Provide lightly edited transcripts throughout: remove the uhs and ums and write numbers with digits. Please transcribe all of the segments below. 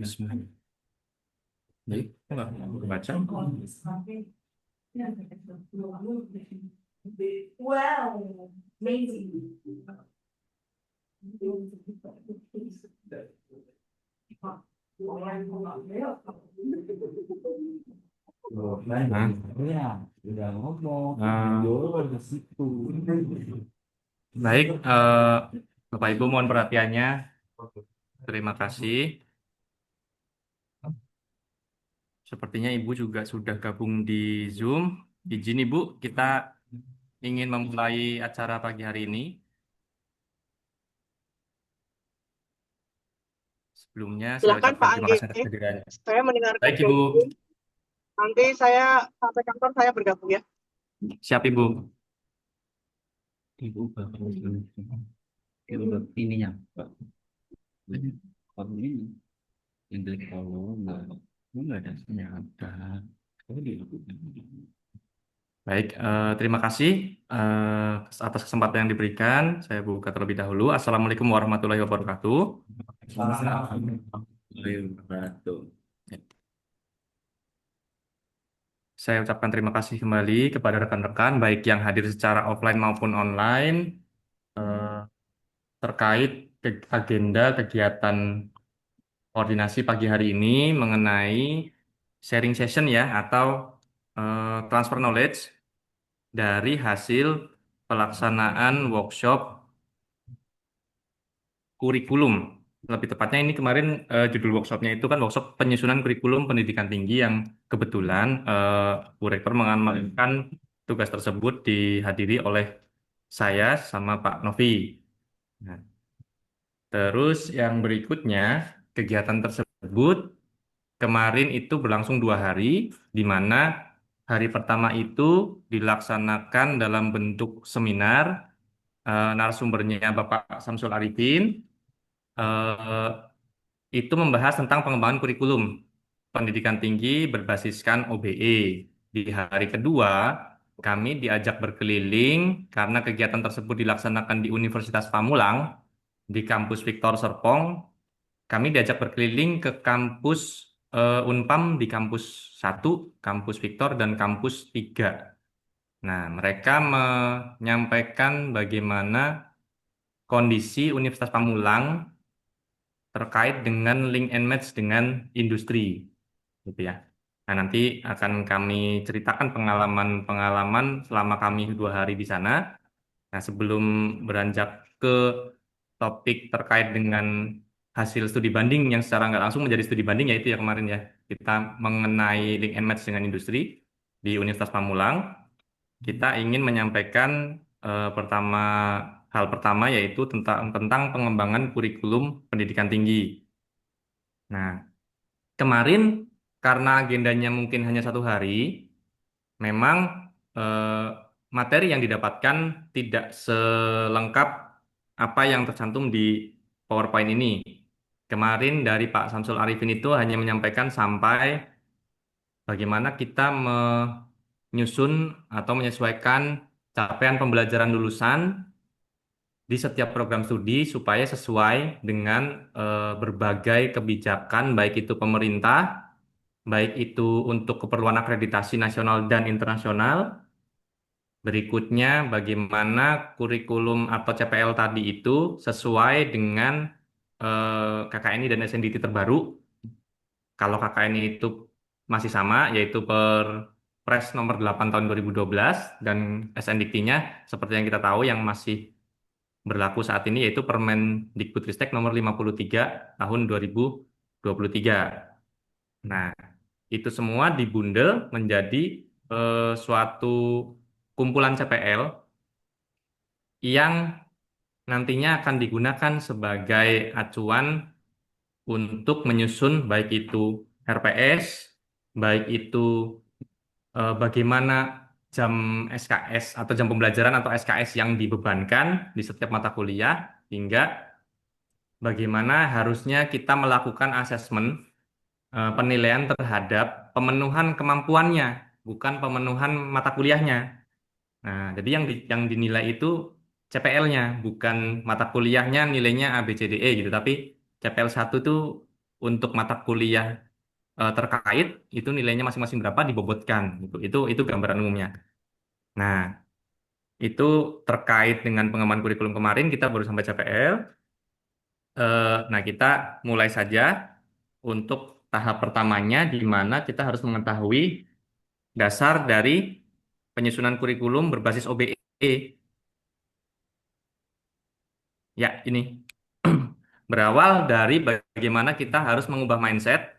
Bismillah. Baik, enggak baca. Wow, amazing. Nah, Ya, udah ngomong, eh, dulu ke situ. baik, Bapak Ibu mohon perhatiannya. Terima kasih. Sepertinya Ibu juga sudah gabung di Zoom. Izin Ibu, kita ingin memulai acara pagi hari ini. Sebelumnya saya Silakan ucapkan Pak terima Anggi, kasih atas kehadirannya. saya mendengarkan Baik Ibu, dulu. Nanti saya sampai kantor saya bergabung ya. siap Ibu. Ibu bakal ibu ininya, Pak. Kalau ini yang dari kalau nggak ada ternyata. Kalau di Baik, terima kasih atas kesempatan yang diberikan. Saya buka terlebih dahulu. Assalamualaikum warahmatullahi wabarakatuh. Wabarakatuh. Saya ucapkan terima kasih kembali kepada rekan-rekan, baik yang hadir secara offline maupun online, eh, terkait agenda kegiatan koordinasi pagi hari ini mengenai sharing session ya, atau transfer knowledge dari hasil pelaksanaan workshop kurikulum. Lebih tepatnya ini kemarin judul workshopnya itu kan workshop penyusunan kurikulum pendidikan tinggi yang kebetulan Bu Rektor mengamankan tugas tersebut dihadiri oleh saya sama Pak Novi. Nah, terus yang berikutnya kegiatan tersebut kemarin itu berlangsung 2 hari, di mana hari pertama itu dilaksanakan dalam bentuk seminar, narasumbernya Bapak Samsul Arifin, eh, itu membahas tentang pengembangan kurikulum pendidikan tinggi berbasiskan OBE. Di hari kedua, kami diajak berkeliling karena kegiatan tersebut dilaksanakan di Universitas Pamulang, di kampus Victor Serpong. Kami diajak berkeliling ke kampus Unpam di kampus 1, kampus Victor, dan kampus 3. Nah, mereka menyampaikan bagaimana kondisi Universitas Pamulang terkait dengan link and match dengan industri, gitu ya. Nah, nanti akan kami ceritakan pengalaman-pengalaman selama kami 2 hari di sana. Nah, sebelum beranjak ke topik terkait dengan hasil studi banding yang secara nggak langsung menjadi studi banding, yaitu ya kemarin ya, kita mengenai link and match dengan industri di Universitas Pamulang, kita ingin menyampaikan pertama hal pertama yaitu tentang pengembangan kurikulum pendidikan tinggi. Nah, kemarin karena agendanya mungkin hanya 1 hari, memang eh, materi yang didapatkan tidak selengkap apa yang tercantum di PowerPoint ini. Kemarin dari Pak Samsul Arifin itu hanya menyampaikan sampai bagaimana kita menyusun atau menyesuaikan capaian pembelajaran lulusan di setiap program studi supaya sesuai dengan berbagai kebijakan, baik itu pemerintah, baik itu untuk keperluan akreditasi nasional dan internasional. Berikutnya, bagaimana kurikulum atau CPL tadi itu sesuai dengan KKNI dan SNDT terbaru. Kalau KKNI itu masih sama, yaitu Perpres nomor 8 tahun 2012, dan SNDT-nya seperti yang kita tahu yang masih berlaku saat ini yaitu Permendikbudristek nomor 53 tahun 2023. Nah, itu semua dibundel menjadi suatu kumpulan CPL yang nantinya akan digunakan sebagai acuan untuk menyusun baik itu RPS, baik itu bagaimana jam SKS atau jam pembelajaran atau SKS yang dibebankan di setiap mata kuliah, hingga bagaimana harusnya kita melakukan asesmen penilaian terhadap pemenuhan kemampuannya, bukan pemenuhan mata kuliahnya. Nah, jadi yang dinilai itu CPL-nya, bukan mata kuliahnya nilainya A, B, C, D, E gitu, tapi CPL 1 tuh untuk mata kuliah terkait itu nilainya masing-masing berapa dibobotkan gitu. Itu gambaran umumnya. Nah, itu terkait dengan pengembangan kurikulum kemarin kita baru sampai CPL. Nah, kita mulai saja untuk tahap pertamanya di mana kita harus mengetahui dasar dari penyusunan kurikulum berbasis OBE. Ya, ini berawal dari bagaimana kita harus mengubah mindset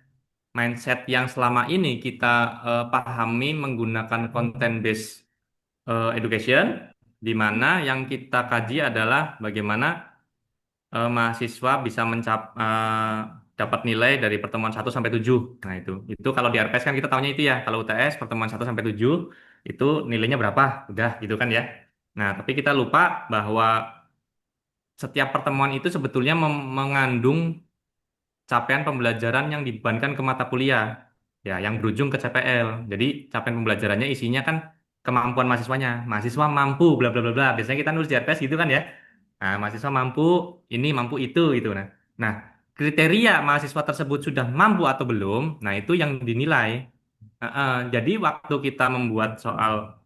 yang selama ini kita pahami menggunakan content based education, di mana yang kita kaji adalah bagaimana mahasiswa bisa dapat nilai dari pertemuan 1 sampai 7. Nah, itu kalau di RPS kan kita tahunya itu ya. Kalau UTS pertemuan 1 sampai 7 itu nilainya berapa? Udah gitu kan ya. Nah, tapi kita lupa bahwa setiap pertemuan itu sebetulnya mengandung capaian pembelajaran yang dibebankan ke mata kuliah, ya, yang berujung ke CPL. Jadi capaian pembelajarannya isinya kan kemampuan mahasiswanya. Mahasiswa mampu, bla bla bla bla. Biasanya kita nulis di RPS gitu kan ya. Nah, mahasiswa mampu ini, mampu itu gitu. Nah, kriteria mahasiswa tersebut sudah mampu atau belum, nah itu yang dinilai. Jadi waktu kita membuat soal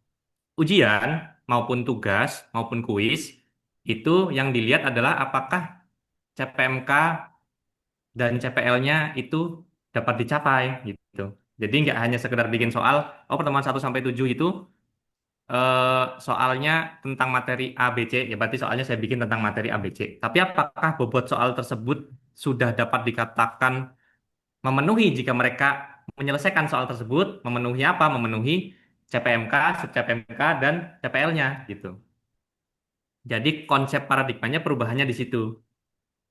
ujian maupun tugas maupun kuis, itu yang dilihat adalah apakah CPMK dan CPL-nya itu dapat dicapai gitu. Jadi nggak hanya sekedar bikin soal, oh pertemuan 1 sampai 7 itu soalnya tentang materi A, B, C, ya berarti soalnya saya bikin tentang materi A, B, C. Tapi apakah bobot soal tersebut sudah dapat dikatakan memenuhi jika mereka menyelesaikan soal tersebut, memenuhi apa? Memenuhi CPMK, sub-CPMK, dan CPL-nya gitu. Jadi konsep paradigmanya perubahannya di situ.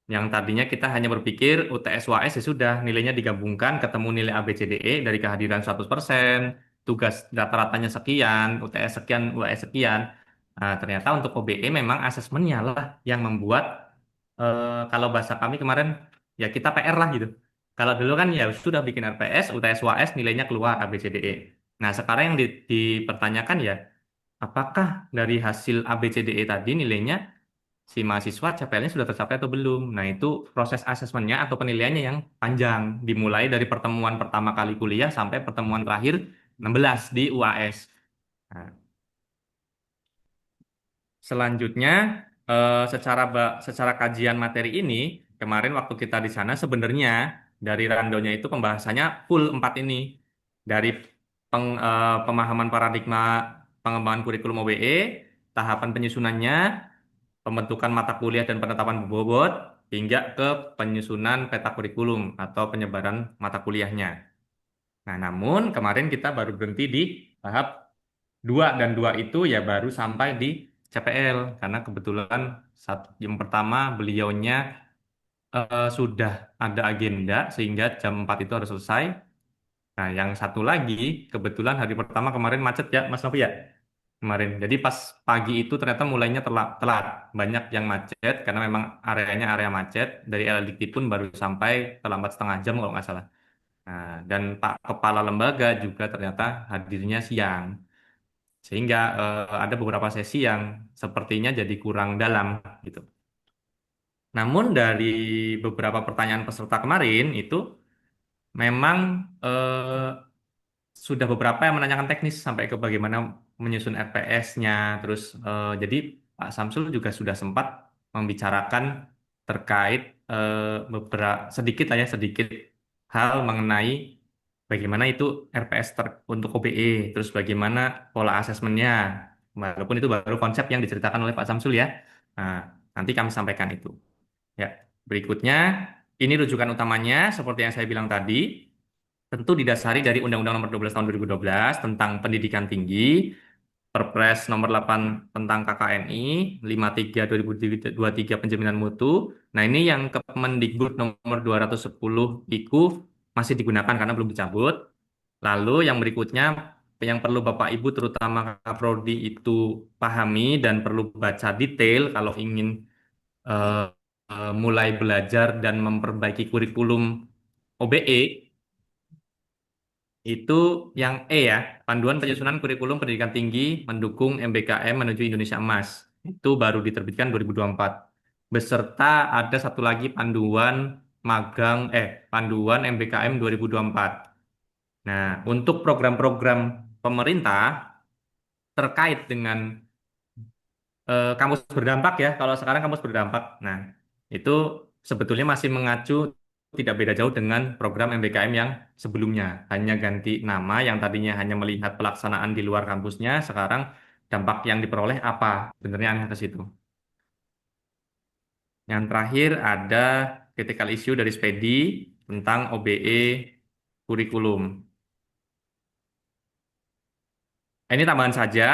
Yang tadinya kita hanya berpikir UTS UAS ya sudah nilainya digabungkan ketemu nilai A B C D E dari kehadiran 100%, tugas rata-ratanya sekian, UTS sekian, UAS sekian. Nah, ternyata untuk OBE memang asesmennya lah yang membuat kalau bahasa kami kemarin ya kita PR lah gitu. Kalau dulu kan ya sudah bikin RPS, UTS UAS nilainya keluar A B C D E. Nah, sekarang yang dipertanyakan ya apakah dari hasil A B C D E tadi nilainya si mahasiswa CPL-nya sudah tercapai atau belum. Nah, itu proses asesmennya atau penilaiannya yang panjang, dimulai dari pertemuan pertama kali kuliah sampai pertemuan terakhir 16 di UAS. Nah, selanjutnya, secara kajian materi ini, kemarin waktu kita di sana sebenarnya dari randonya itu pembahasannya full 4 ini. Dari pemahaman paradigma pengembangan kurikulum OBE, tahapan penyusunannya, pembentukan mata kuliah dan penetapan bobot, hingga ke penyusunan peta kurikulum atau penyebaran mata kuliahnya. Nah, namun kemarin kita baru berhenti di tahap 2 dan 2 itu ya baru sampai di CPL karena kebetulan yang pertama beliaunya sudah ada agenda sehingga jam 4 itu harus selesai. Nah, yang satu lagi kebetulan hari pertama kemarin macet ya Mas Novi ya kemarin. Jadi pas pagi itu ternyata mulainya telat. Banyak yang macet karena memang areanya area macet. Dari LLDT pun baru sampai terlambat setengah jam kalau nggak salah. Nah, dan Pak Kepala Lembaga juga ternyata hadirnya siang. Sehingga ada beberapa sesi yang sepertinya jadi kurang dalam gitu. Namun dari beberapa pertanyaan peserta kemarin itu memang sudah beberapa yang menanyakan teknis sampai ke bagaimana menyusun RPS-nya. Terus jadi Pak Samsul juga sudah sempat membicarakan terkait beberapa sedikit lah ya sedikit hal mengenai bagaimana itu RPS untuk OBE, terus bagaimana pola asesmennya. Walaupun itu baru konsep yang diceritakan oleh Pak Samsul ya. Nah, nanti kami sampaikan itu. Ya, berikutnya ini rujukan utamanya seperti yang saya bilang tadi tentu didasari dari Undang-Undang Nomor 12 Tahun 2012 tentang Pendidikan Tinggi, Perpres Nomor 8 tentang KKNI, 53 2023 Penjaminan Mutu. Nah, ini yang Kemendikbud Nomor 210 IKU masih digunakan karena belum dicabut. Lalu yang berikutnya yang perlu Bapak Ibu terutama Kaprodi itu pahami dan perlu baca detail kalau ingin mulai belajar dan memperbaiki kurikulum OBE Itu yang E ya, Panduan Penyusunan Kurikulum Pendidikan Tinggi mendukung MBKM menuju Indonesia Emas. Itu baru diterbitkan 2024. Beserta ada satu lagi panduan MBKM 2024. Nah, untuk program-program pemerintah terkait dengan kampus berdampak ya, kalau sekarang kampus berdampak. Nah, itu sebetulnya masih mengacu tidak beda jauh dengan program MBKM yang sebelumnya. Hanya ganti nama yang tadinya hanya melihat pelaksanaan di luar kampusnya, sekarang dampak yang diperoleh apa? Sebenarnya aneh ke situ. Yang terakhir ada critical issue dari Spedi tentang OBE kurikulum. Ini tambahan saja.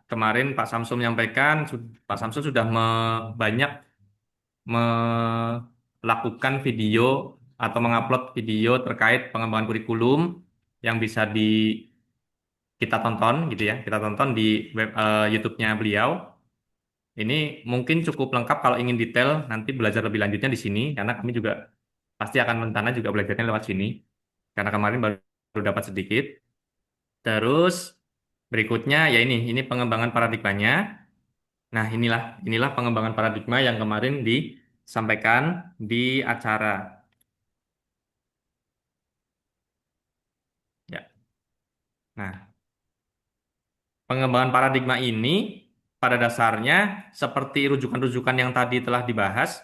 Kemarin Pak Samsul menyampaikan, Pak Samsul sudah banyak melakukan video atau mengupload video terkait pengembangan kurikulum yang bisa kita tonton gitu ya, kita tonton di YouTube-nya beliau. Ini mungkin cukup lengkap kalau ingin detail nanti belajar lebih lanjutnya di sini karena kami juga pasti akan rencana juga belajarnya lewat sini karena kemarin baru dapat sedikit. Terus berikutnya ya ini pengembangan paradigmanya. Nah, inilah pengembangan paradigma yang kemarin disampaikan di acara. Ya. Nah, pengembangan paradigma ini pada dasarnya seperti rujukan-rujukan yang tadi telah dibahas,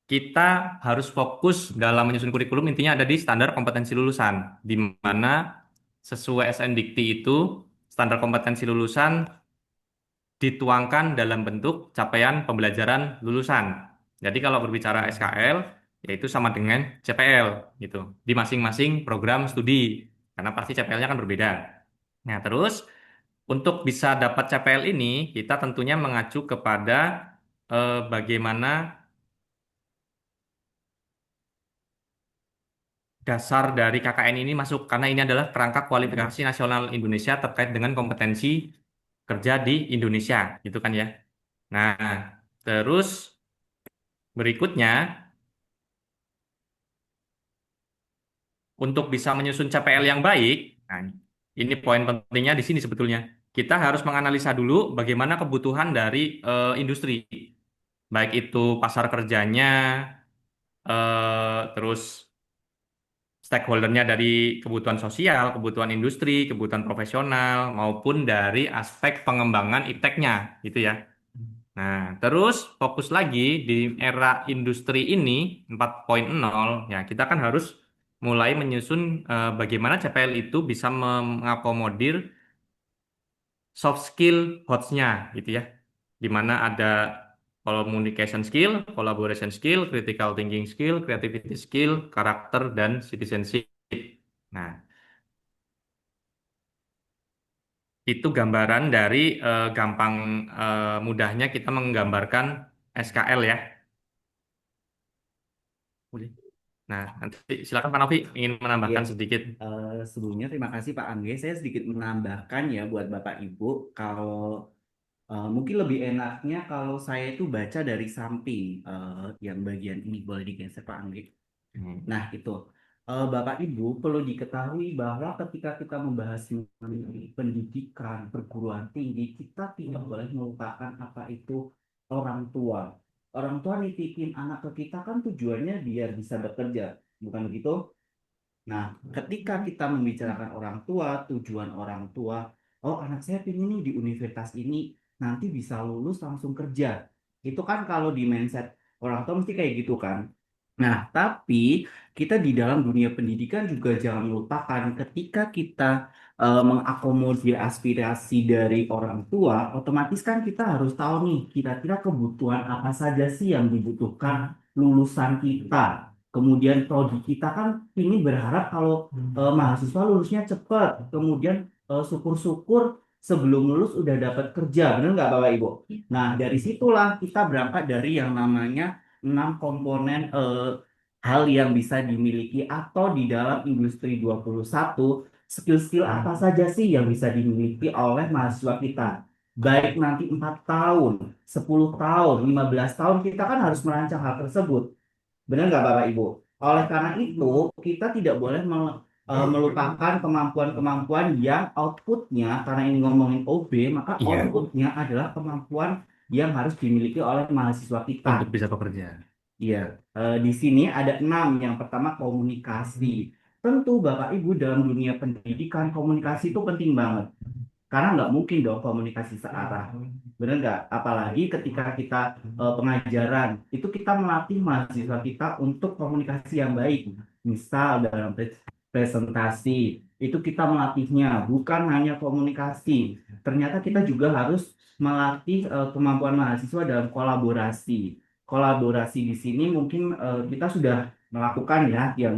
kita harus fokus dalam menyusun kurikulum intinya ada di standar kompetensi lulusan, di mana sesuai SNDikti itu standar kompetensi lulusan dituangkan dalam bentuk capaian pembelajaran lulusan. Jadi kalau berbicara SKL, yaitu sama dengan CPL gitu di masing-masing program studi, karena pasti CPL-nya kan berbeda. Nah, terus untuk bisa dapat CPL ini, kita tentunya mengacu kepada bagaimana dasar dari KKN ini masuk, karena ini adalah kerangka kualifikasi nasional Indonesia terkait dengan kompetensi kerja di Indonesia, gitu kan ya. Nah, terus berikutnya, untuk bisa menyusun CPL yang baik, nah, ini poin pentingnya di sini sebetulnya. Kita harus menganalisa dulu bagaimana kebutuhan dari industri, baik itu pasar kerjanya, terus stakeholdernya dari kebutuhan sosial, kebutuhan industri, kebutuhan profesional, maupun dari aspek pengembangan ipteknya, gitu ya. Nah, terus fokus lagi di era industri ini 4.0, ya kita kan harus mulai menyusun bagaimana CPL itu bisa mengakomodir soft skill HOTS-nya, gitu ya. Di mana ada communication skill, collaboration skill, critical thinking skill, creativity skill, karakter, dan citizenship. Nah, itu gambaran dari mudahnya kita menggambarkan SKL ya. Boleh. Nah, nanti silakan Pak Novi ingin Iya, menambahkan sedikit. sebelumnya terima kasih Pak Angge. Saya sedikit menambahkan ya buat Bapak Ibu, kalau mungkin lebih enaknya kalau saya itu baca dari samping, yang bagian ini boleh digeser Pak Angge. Nah, itu. Bapak Ibu perlu diketahui bahwa ketika kita membahas mengenai pendidikan perguruan tinggi, kita tidak boleh melupakan apa itu orang tua. Orang tua nitipin anak ke kita kan tujuannya biar bisa bekerja, bukan begitu? Nah, ketika kita membicarakan orang tua, tujuan orang tua, oh anak saya pengen nih di universitas ini nanti bisa lulus langsung kerja. Itu kan kalau di mindset orang tua mesti kayak gitu kan. Nah, tapi kita di dalam dunia pendidikan juga jangan melupakan ketika kita mengakomodir aspirasi dari orang tua, otomatis kan kita harus tahu nih kira-kira kebutuhan apa saja sih yang dibutuhkan lulusan kita. Kemudian prodi kita kan ini berharap kalau mahasiswa lulusnya cepat, kemudian syukur-syukur sebelum lulus udah dapat kerja, benar nggak Bapak Ibu? Nah, dari situlah kita berangkat dari yang namanya 6 komponen hal yang bisa dimiliki atau di dalam industri 21 skill-skill apa saja sih yang bisa dimiliki oleh mahasiswa kita. Baik nanti 4 tahun, 10 tahun, 15 tahun kita kan harus merancang hal tersebut. Benar nggak Bapak Ibu? Oleh karena itu, kita tidak boleh melupakan kemampuan-kemampuan yang outputnya, karena ini ngomongin OB, maka Iya, outputnya adalah kemampuan yang harus dimiliki oleh mahasiswa kita. untuk bisa bekerja. Iya, di sini ada 6. Yang pertama komunikasi. Tentu Bapak Ibu dalam dunia pendidikan komunikasi itu penting banget. Karena nggak mungkin dong komunikasi searah. Benar nggak? Apalagi ketika kita pengajaran, itu kita melatih mahasiswa kita untuk komunikasi yang baik. Misal dalam presentasi, itu kita melatihnya bukan hanya komunikasi. Ternyata kita juga harus melatih kemampuan mahasiswa dalam kolaborasi. Kolaborasi di sini mungkin kita sudah melakukan ya yang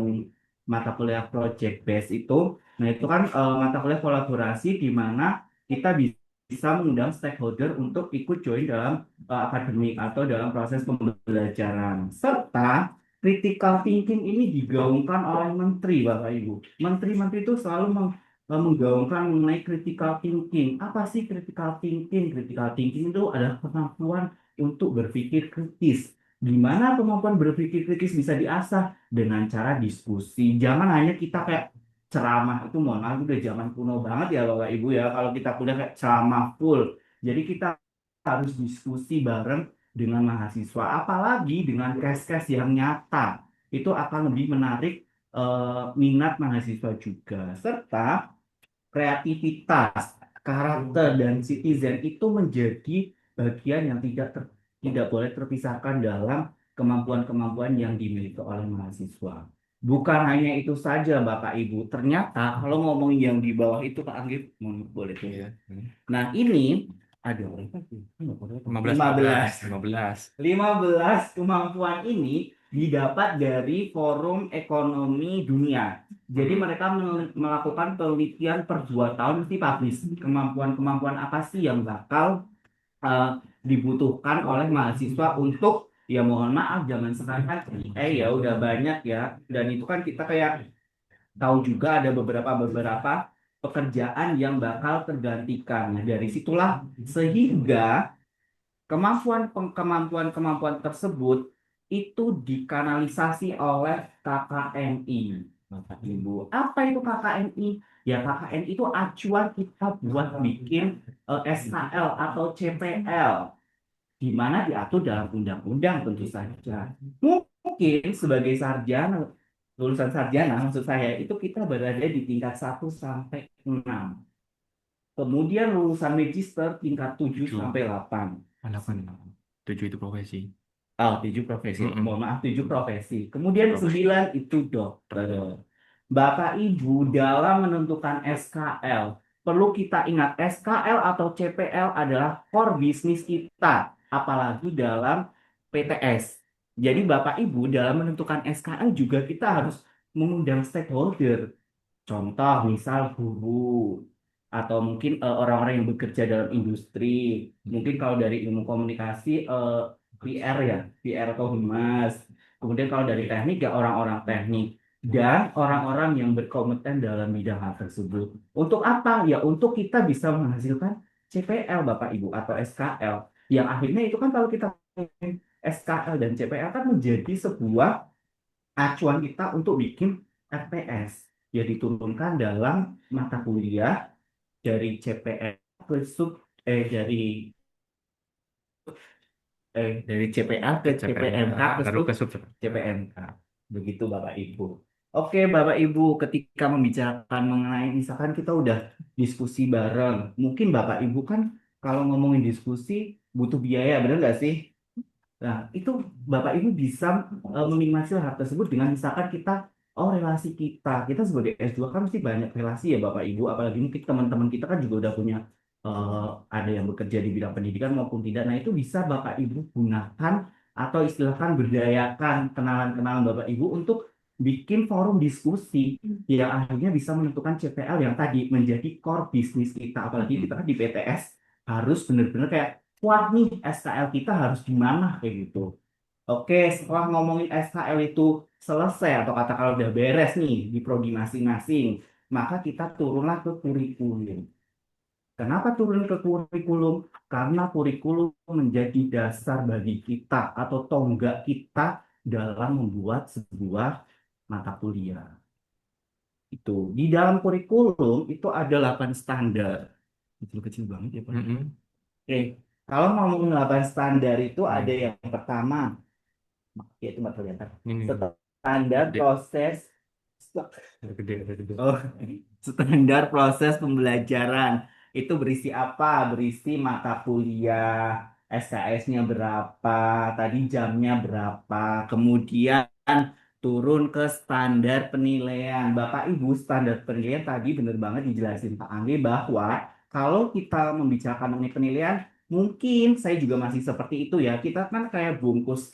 mata kuliah project base itu. Nah, itu kan mata kuliah kolaborasi di mana kita bisa mengundang stakeholder untuk ikut join dalam akademik atau dalam proses pembelajaran. Serta critical thinking ini digaungkan oleh menteri, Bapak Ibu. Menteri-menteri itu selalu menggaungkan mengenai critical thinking. Apa sih critical thinking? Critical thinking itu adalah kemampuan untuk berpikir kritis. Gimana kemampuan berpikir kritis bisa diasah? Dengan cara diskusi. Jangan hanya kita kayak ceramah, itu mohon maaf udah zaman kuno banget ya Bapak Ibu ya, kalau kita kuliah kayak ceramah full. Jadi kita harus diskusi bareng dengan mahasiswa, apalagi dengan case-case yang nyata. Itu akan lebih menarik minat mahasiswa juga. Serta kreativitas, karakter, dan citizen itu menjadi bagian yang tidak boleh terpisahkan dalam kemampuan-kemampuan yang dimiliki oleh mahasiswa. Bukan hanya itu saja, Bapak Ibu. Ternyata kalau ngomongin yang di bawah itu, Pak Anggit, boleh tuh. Iya. Nah, ini ada berapa sih? 15, 15. 15. 15 kemampuan ini didapat dari Forum Ekonomi Dunia. Jadi mereka melakukan penelitian per 2 tahun mesti publish. Kemampuan-kemampuan apa sih yang bakal dibutuhkan oleh mahasiswa untuk, ya mohon maaf jangan sekarang ya udah banyak ya. Dan itu kan kita kayak tahu juga ada beberapa pekerjaan yang bakal tergantikan. Nah, dari situlah sehingga kemampuan tersebut itu dikanalisasi oleh KKNI. Bapak Ibu, apa itu KKNI? Ya KKNI itu acuan kita buat bikin SKL atau CPL, di mana diatur dalam undang-undang tentu saja. Mungkin sebagai sarjana, lulusan sarjana maksud saya, itu kita berada di tingkat 1 sampai 6. Kemudian lulusan magister tingkat 7 7. sampai 8. 8. 7 itu profesi. Oh, 7 profesi. Mm-mm. Mohon maaf, 7 profesi. Kemudian 9 itu dokter. Bapak Ibu, dalam menentukan SKL, perlu kita ingat SKL atau CPL adalah core bisnis kita, apalagi dalam PTS. Jadi Bapak Ibu, dalam menentukan SKL juga kita harus mengundang stakeholder. Contoh, misal guru, atau mungkin orang-orang yang bekerja dalam industri. Mungkin kalau dari ilmu komunikasi, PR ya, PR atau humas. Kemudian kalau dari teknik ya orang-orang teknik dan orang-orang yang berkompeten dalam bidang hal tersebut. Untuk apa? Ya untuk kita bisa menghasilkan CPL Bapak Ibu atau SKL. Yang akhirnya itu kan kalau kita SKL dan CPL kan menjadi sebuah acuan kita untuk bikin FPS. Ya diturunkan dalam mata kuliah dari CPL ke dari CPA ke CPMK ke baru ke sub. CPMK. Begitu Bapak Ibu. Oke Bapak Ibu, ketika membicarakan mengenai misalkan kita udah diskusi bareng, mungkin Bapak Ibu kan kalau ngomongin diskusi butuh biaya, benar nggak sih? Nah, itu Bapak Ibu bisa menikmati hal tersebut dengan misalkan kita, oh relasi kita sebagai S2 kan mesti banyak relasi ya Bapak Ibu, apalagi mungkin teman-teman kita kan juga udah punya ada yang bekerja di bidang pendidikan maupun tidak. Nah, itu bisa Bapak Ibu gunakan atau istilahkan berdayakan kenalan-kenalan Bapak Ibu untuk bikin forum diskusi yang akhirnya bisa menentukan CPL yang tadi menjadi core bisnis kita. Apalagi kita kan di PTS harus benar-benar kayak kuat nih SKL kita harus gimana kayak gitu. Oke, setelah ngomongin SKL itu selesai atau katakanlah udah beres nih di prodi masing-masing, maka kita turunlah ke kurikulum. Kenapa turun ke kurikulum? Karena kurikulum menjadi dasar bagi kita atau tonggak kita dalam membuat sebuah mata kuliah. Itu di dalam kurikulum itu ada 8 standar. Kecil-kecil banget ya, Pak. Mm-mm. Oke, kalau ngomongin 8 standar itu ada Hmm. yang pertama, yaitu Mbak kelihatan. Ini Standar gede, proses gede. Oh, standar proses pembelajaran itu berisi apa? Berisi mata kuliah, SKS-nya berapa, tadi jamnya berapa, kemudian turun ke standar penilaian. Bapak Ibu, standar penilaian tadi benar banget dijelasin Pak Anggi bahwa kalau kita membicarakan mengenai penilaian, mungkin saya juga masih seperti itu ya. Kita kan kayak bungkus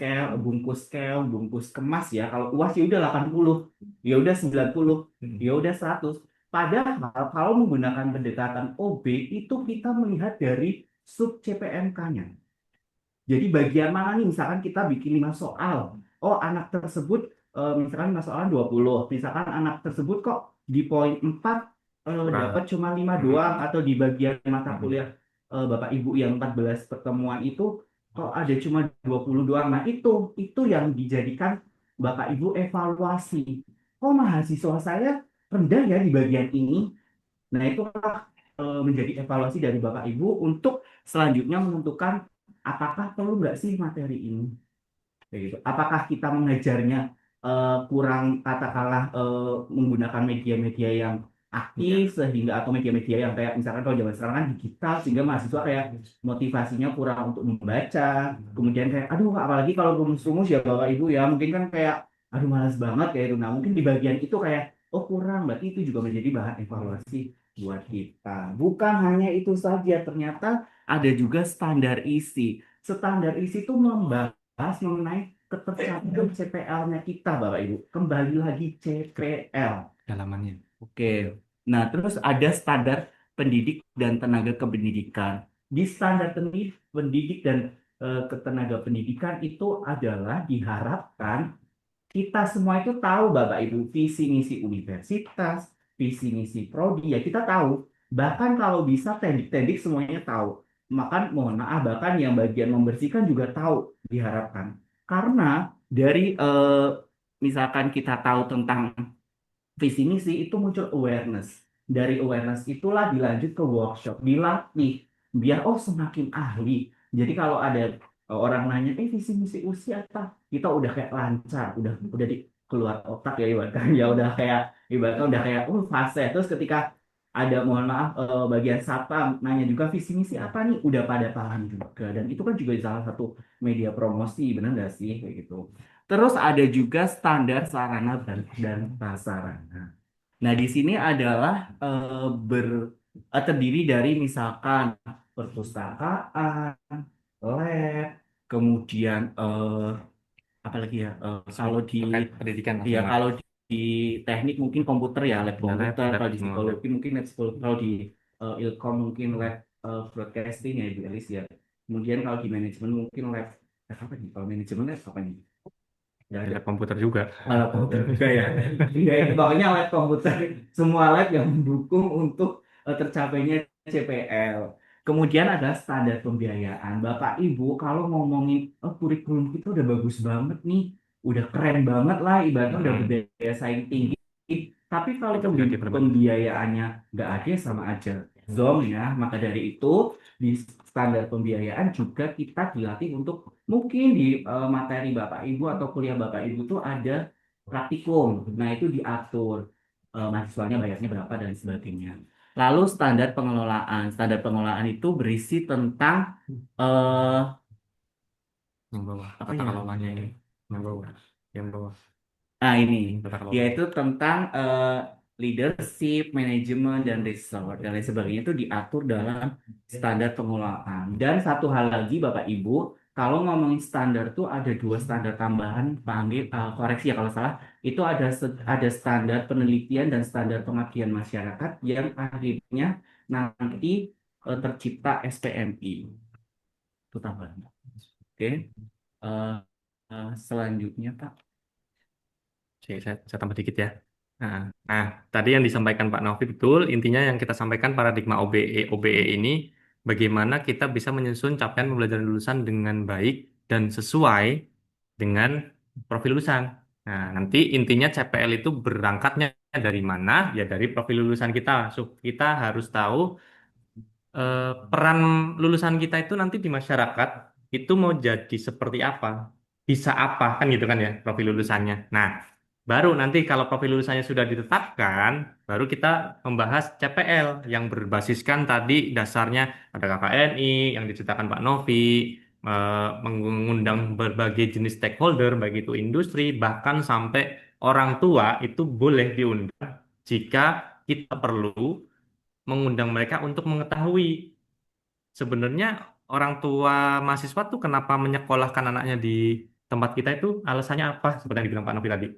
kemas ya. Kalau UAS ya udah 80, ya udah 90, ya udah 100. Padahal kalau menggunakan pendekatan OB itu kita melihat dari sub CPMK-nya. Jadi bagian mana nih? Misalkan kita bikin 5 soal. Oh, anak tersebut misalkan 5 soalan 20. Misalkan anak tersebut kok di poin 4 kurang. dapat cuma 5 Mm-mm. doang, atau di bagian mata Mm-mm. kuliah Bapak Ibu yang 14 pertemuan itu kok ada cuma 20 doang. Nah, itu yang dijadikan Bapak Ibu evaluasi. Oh, mahasiswa saya rendah ya di bagian ini. Nah, itu menjadi evaluasi dari Bapak Ibu untuk selanjutnya menentukan apakah perlu nggak sih materi ini. Kayak gitu. Apakah kita mengajarnya kurang katakanlah menggunakan media-media yang aktif sehingga, atau media-media yang kayak misalkan kalau zaman sekarang kan digital, sehingga mahasiswa kayak motivasinya kurang untuk membaca. Kemudian kayak aduh, apalagi kalau rumus-rumus ya Bapak Ibu ya, mungkin kan kayak aduh malas banget kayak itu. Nah, mungkin di bagian itu kayak oh kurang, berarti itu juga menjadi bahan evaluasi buat kita. Bukan hanya itu saja, ternyata ada juga standar isi. Standar isi itu membahas mengenai ketercapaian CPL-nya kita, Bapak Ibu. Kembali lagi CPL. Dalamannya. Oke. Nah, terus ada standar pendidik dan tenaga kependidikan. Di standar pendidik dan ketenaga pendidikan itu adalah diharapkan kita semua itu tahu Bapak Ibu visi misi universitas, visi misi prodi ya kita tahu. Bahkan kalau bisa tendik-tendik semuanya tahu. Maka mohon maaf, bahkan yang bagian membersihkan juga tahu diharapkan. Karena dari misalkan kita tahu tentang visi misi itu muncul awareness. Dari awareness itulah dilanjut ke workshop, dilatih biar oh semakin ahli. Jadi kalau ada orang nanya, visi misi usia apa? Kita udah kayak lancar, udah di keluar otak ya ibaratkan ya udah kayak ibaratnya udah kayak fase. Terus ketika ada mohon maaf bagian satpam nanya juga visi misi apa nih, udah pada paham juga, dan itu kan juga salah satu media promosi, benar nggak sih kayak gitu. Terus ada juga standar sarana dan prasarana. Nah, di sini adalah terdiri dari misalkan perpustakaan, lab, kemudian apa lagi ya? Kalau di Terkait pendidikan lah ya semua. kalau di teknik mungkin komputer ya lab Ya, lab, komputer, lab kalau di semua. psikologi mungkin lab psikologi, kalau di ilkom mungkin lab broadcasting ya Ibu Elis ya. Kemudian kalau di manajemen mungkin lab apa nih? Kalau manajemen lab apa nih? Nggak ada. Lab komputer juga. Lab komputer juga ya. Iya, itu pokoknya lab komputer. Semua lab yang mendukung untuk tercapainya CPL. Kemudian ada standar pembiayaan. Bapak Ibu, kalau ngomongin kurikulum kita udah bagus banget nih, udah keren banget lah, ibaratnya udah Mm-mm. berdaya saing tinggi. Tapi kalau Udah diperbaiki. pembiayaannya nggak ada, sama aja zong ya. Maka dari itu di standar pembiayaan juga kita dilatih untuk mungkin di materi Bapak Ibu atau kuliah Bapak Ibu tuh ada praktikum. Nah, itu diatur mahasiswanya bayarnya berapa dan sebagainya. Lalu standar pengelolaan. Standar pengelolaan itu berisi tentang eh Yang bawah. apa Tata ya? kelolanya ini. Yang bawah. Yang bawah. Nah, ini Tata kelola. yaitu tentang leadership, manajemen, dan resource dan lain sebagainya itu diatur dalam standar pengelolaan. Dan satu hal lagi Bapak Ibu, kalau ngomongin standar tuh ada dua standar tambahan, Pak Anggi, koreksi ya kalau salah, itu ada standar penelitian dan standar pengabdian masyarakat yang akhirnya nanti tercipta SPMI. Itu tambahan. Oke. Eh, selanjutnya Pak. Saya tambah dikit ya. Nah, nah, tadi yang disampaikan Pak Novi betul. Intinya yang kita sampaikan paradigma OBE ini bagaimana kita bisa menyusun capaian pembelajaran lulusan dengan baik dan sesuai dengan profil lulusan. Nah, nanti intinya CPL itu berangkatnya dari mana? Ya dari profil lulusan kita. So, kita harus tahu peran lulusan kita itu nanti di masyarakat itu mau jadi seperti apa, bisa apa kan gitu kan ya profil lulusannya. Nah, baru nanti kalau profil lulusannya sudah ditetapkan, baru kita membahas CPL yang berbasiskan tadi dasarnya ada KKNI yang diceritakan Pak Novi, mengundang berbagai jenis stakeholder, baik itu industri, bahkan sampai orang tua itu boleh diundang jika kita perlu mengundang mereka untuk mengetahui sebenarnya orang tua mahasiswa tuh kenapa menyekolahkan anaknya di tempat kita itu alasannya apa seperti yang dibilang Pak Novi tadi.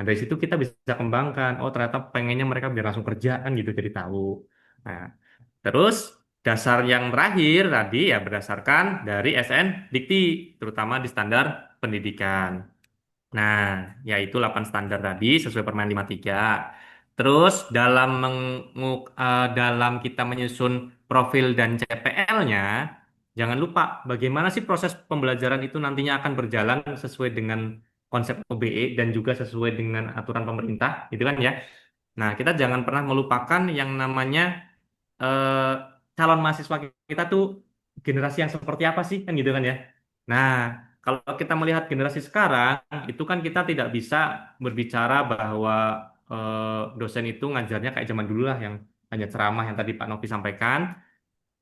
Nah dari situ kita bisa kembangkan, oh ternyata pengennya mereka biar langsung kerja kan gitu jadi tahu. Nah terus dasar yang terakhir tadi ya berdasarkan dari SN Dikti, terutama di standar pendidikan. Nah, yaitu 8 standar tadi sesuai Permen 53. Terus dalam kita menyusun profil dan CPL-nya, jangan lupa bagaimana sih proses pembelajaran itu nantinya akan berjalan sesuai dengan konsep OBE dan juga sesuai dengan aturan pemerintah, gitu kan ya. Nah, kita jangan pernah melupakan yang namanya eh, calon mahasiswa kita tuh generasi yang seperti apa sih kan gitu kan ya. Nah, kalau kita melihat generasi sekarang itu kan kita tidak bisa berbicara bahwa dosen itu ngajarnya kayak zaman dulu lah yang hanya ceramah yang tadi Pak Novi sampaikan.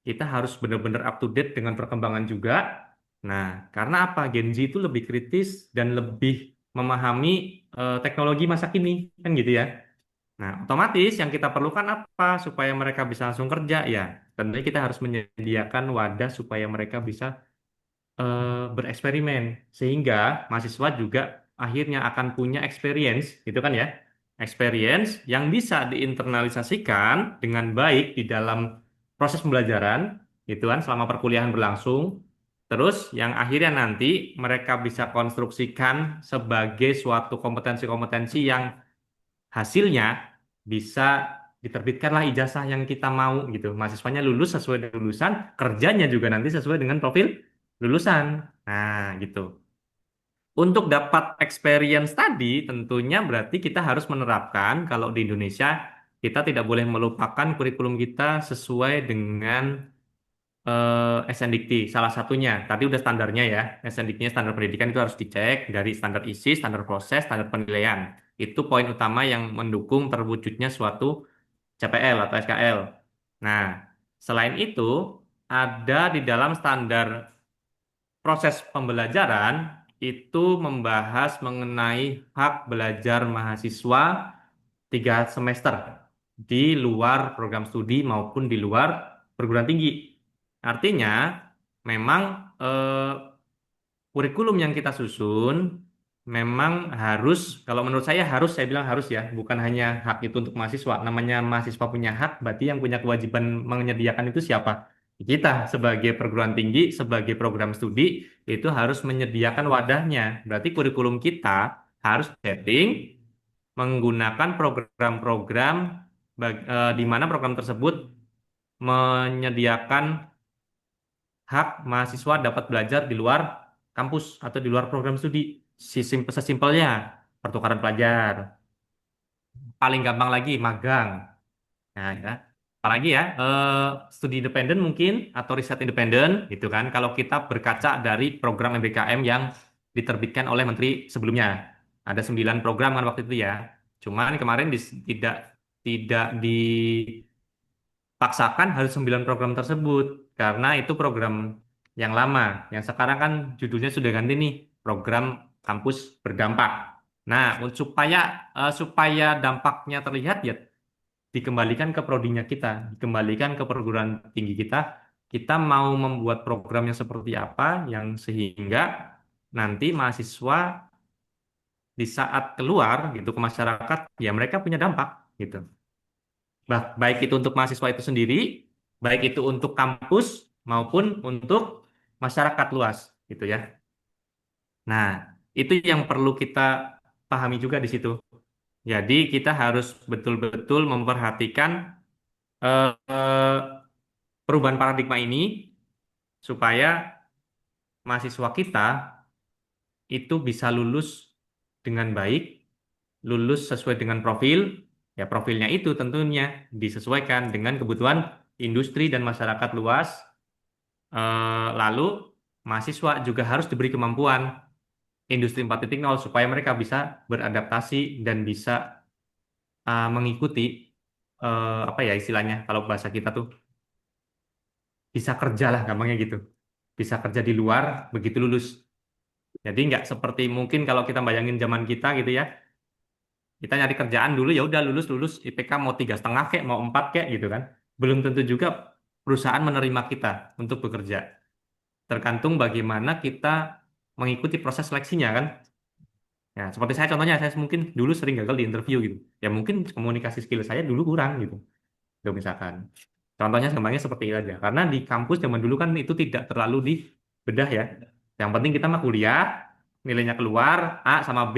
Kita harus benar-benar up to date dengan perkembangan juga. Nah, karena apa? Gen Z itu lebih kritis dan lebih memahami teknologi masa kini kan gitu ya. Nah, otomatis yang kita perlukan apa supaya mereka bisa langsung kerja ya? Tentunya kita harus menyediakan wadah supaya mereka bisa bereksperimen sehingga mahasiswa juga akhirnya akan punya experience, gitu kan ya? Experience yang bisa diinternalisasikan dengan baik di dalam proses pembelajaran, gitu kan, selama perkuliahan berlangsung. Terus yang akhirnya nanti mereka bisa konstruksikan sebagai suatu kompetensi-kompetensi yang hasilnya bisa diterbitkanlah ijazah yang kita mau gitu. Mahasiswanya lulus sesuai dengan lulusan, kerjanya juga nanti sesuai dengan profil lulusan. Nah, gitu. Untuk dapat experience tadi, tentunya berarti kita harus menerapkan kalau di Indonesia kita tidak boleh melupakan kurikulum kita sesuai dengan SNDikti. Salah satunya, tadi udah standarnya ya, SNDikti standar pendidikan itu harus dicek dari standar isi, standar proses, standar penilaian. Itu poin utama yang mendukung terwujudnya suatu CPL atau SKL. Nah, selain itu, ada di dalam standar proses pembelajaran itu membahas mengenai hak belajar mahasiswa 3 semester di luar program studi maupun di luar perguruan tinggi. Artinya, memang eh, kurikulum yang kita susun memang harus, kalau menurut saya bilang harus ya, bukan hanya hak itu untuk mahasiswa. Namanya mahasiswa punya hak, berarti yang punya kewajiban menyediakan itu siapa? Kita sebagai perguruan tinggi, sebagai program studi, itu harus menyediakan wadahnya. Berarti kurikulum kita harus setting menggunakan program-program di mana program tersebut menyediakan hak mahasiswa dapat belajar di luar kampus atau di luar program studi. Sesimpelnya, pertukaran pelajar. Paling gampang lagi, magang. Nah, ya. Apalagi ya, studi independen mungkin atau riset independen, gitu kan. Kalau kita berkaca dari program MBKM yang diterbitkan oleh Menteri sebelumnya. Ada 9 program kan waktu itu ya. Cuman kemarin tidak paksakan harus 9 program tersebut karena itu program yang lama. Yang sekarang kan judulnya sudah ganti nih, program kampus berdampak. Nah, supaya dampaknya terlihat ya dikembalikan ke prodinya kita, dikembalikan ke perguruan tinggi kita. Kita mau membuat program yang seperti apa yang sehingga nanti mahasiswa di saat keluar gitu ke masyarakat ya mereka punya dampak gitu. Baik itu untuk mahasiswa itu sendiri, baik itu untuk kampus maupun untuk masyarakat luas, gitu ya. Nah, itu yang perlu kita pahami juga di situ. Jadi kita harus betul-betul memperhatikan eh, perubahan paradigma ini supaya mahasiswa kita itu bisa lulus dengan baik, lulus sesuai dengan profil, ya profilnya itu tentunya disesuaikan dengan kebutuhan industri dan masyarakat luas. Lalu mahasiswa juga harus diberi kemampuan industri 4.0 supaya mereka bisa beradaptasi dan bisa mengikuti apa ya istilahnya kalau bahasa kita tuh bisa kerja lah gampangnya gitu. Bisa kerja di luar begitu lulus. Jadi nggak seperti mungkin kalau kita bayangin zaman kita gitu ya. Kita nyari kerjaan dulu ya udah lulus lulus IPK mau 3,5 kek mau 4 kek gitu kan. Belum tentu juga perusahaan menerima kita untuk bekerja. Tergantung bagaimana kita mengikuti proses seleksinya kan. Ya, seperti saya contohnya, saya mungkin dulu sering gagal di interview gitu. Ya mungkin komunikasi skill saya dulu kurang gitu. Gitu misalkan. Contohnya gampangnya seperti itu aja. Karena di kampus zaman dulu kan itu tidak terlalu dibedah ya. Yang penting kita mah kuliah, nilainya keluar, A sama B,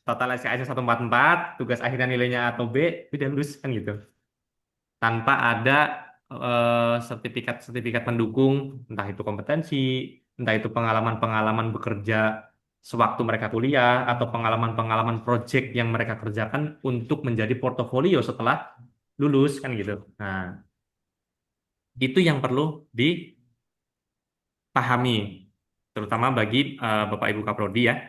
total SKS-nya 144, tugas akhirnya nilainya A atau B, udah lulus kan gitu. Tanpa ada sertifikat-sertifikat pendukung, entah itu kompetensi, entah itu pengalaman-pengalaman bekerja sewaktu mereka kuliah, atau pengalaman-pengalaman project yang mereka kerjakan untuk menjadi portofolio setelah lulus kan gitu. Nah, itu yang perlu dipahami, terutama bagi Bapak Ibu Kaprodi ya.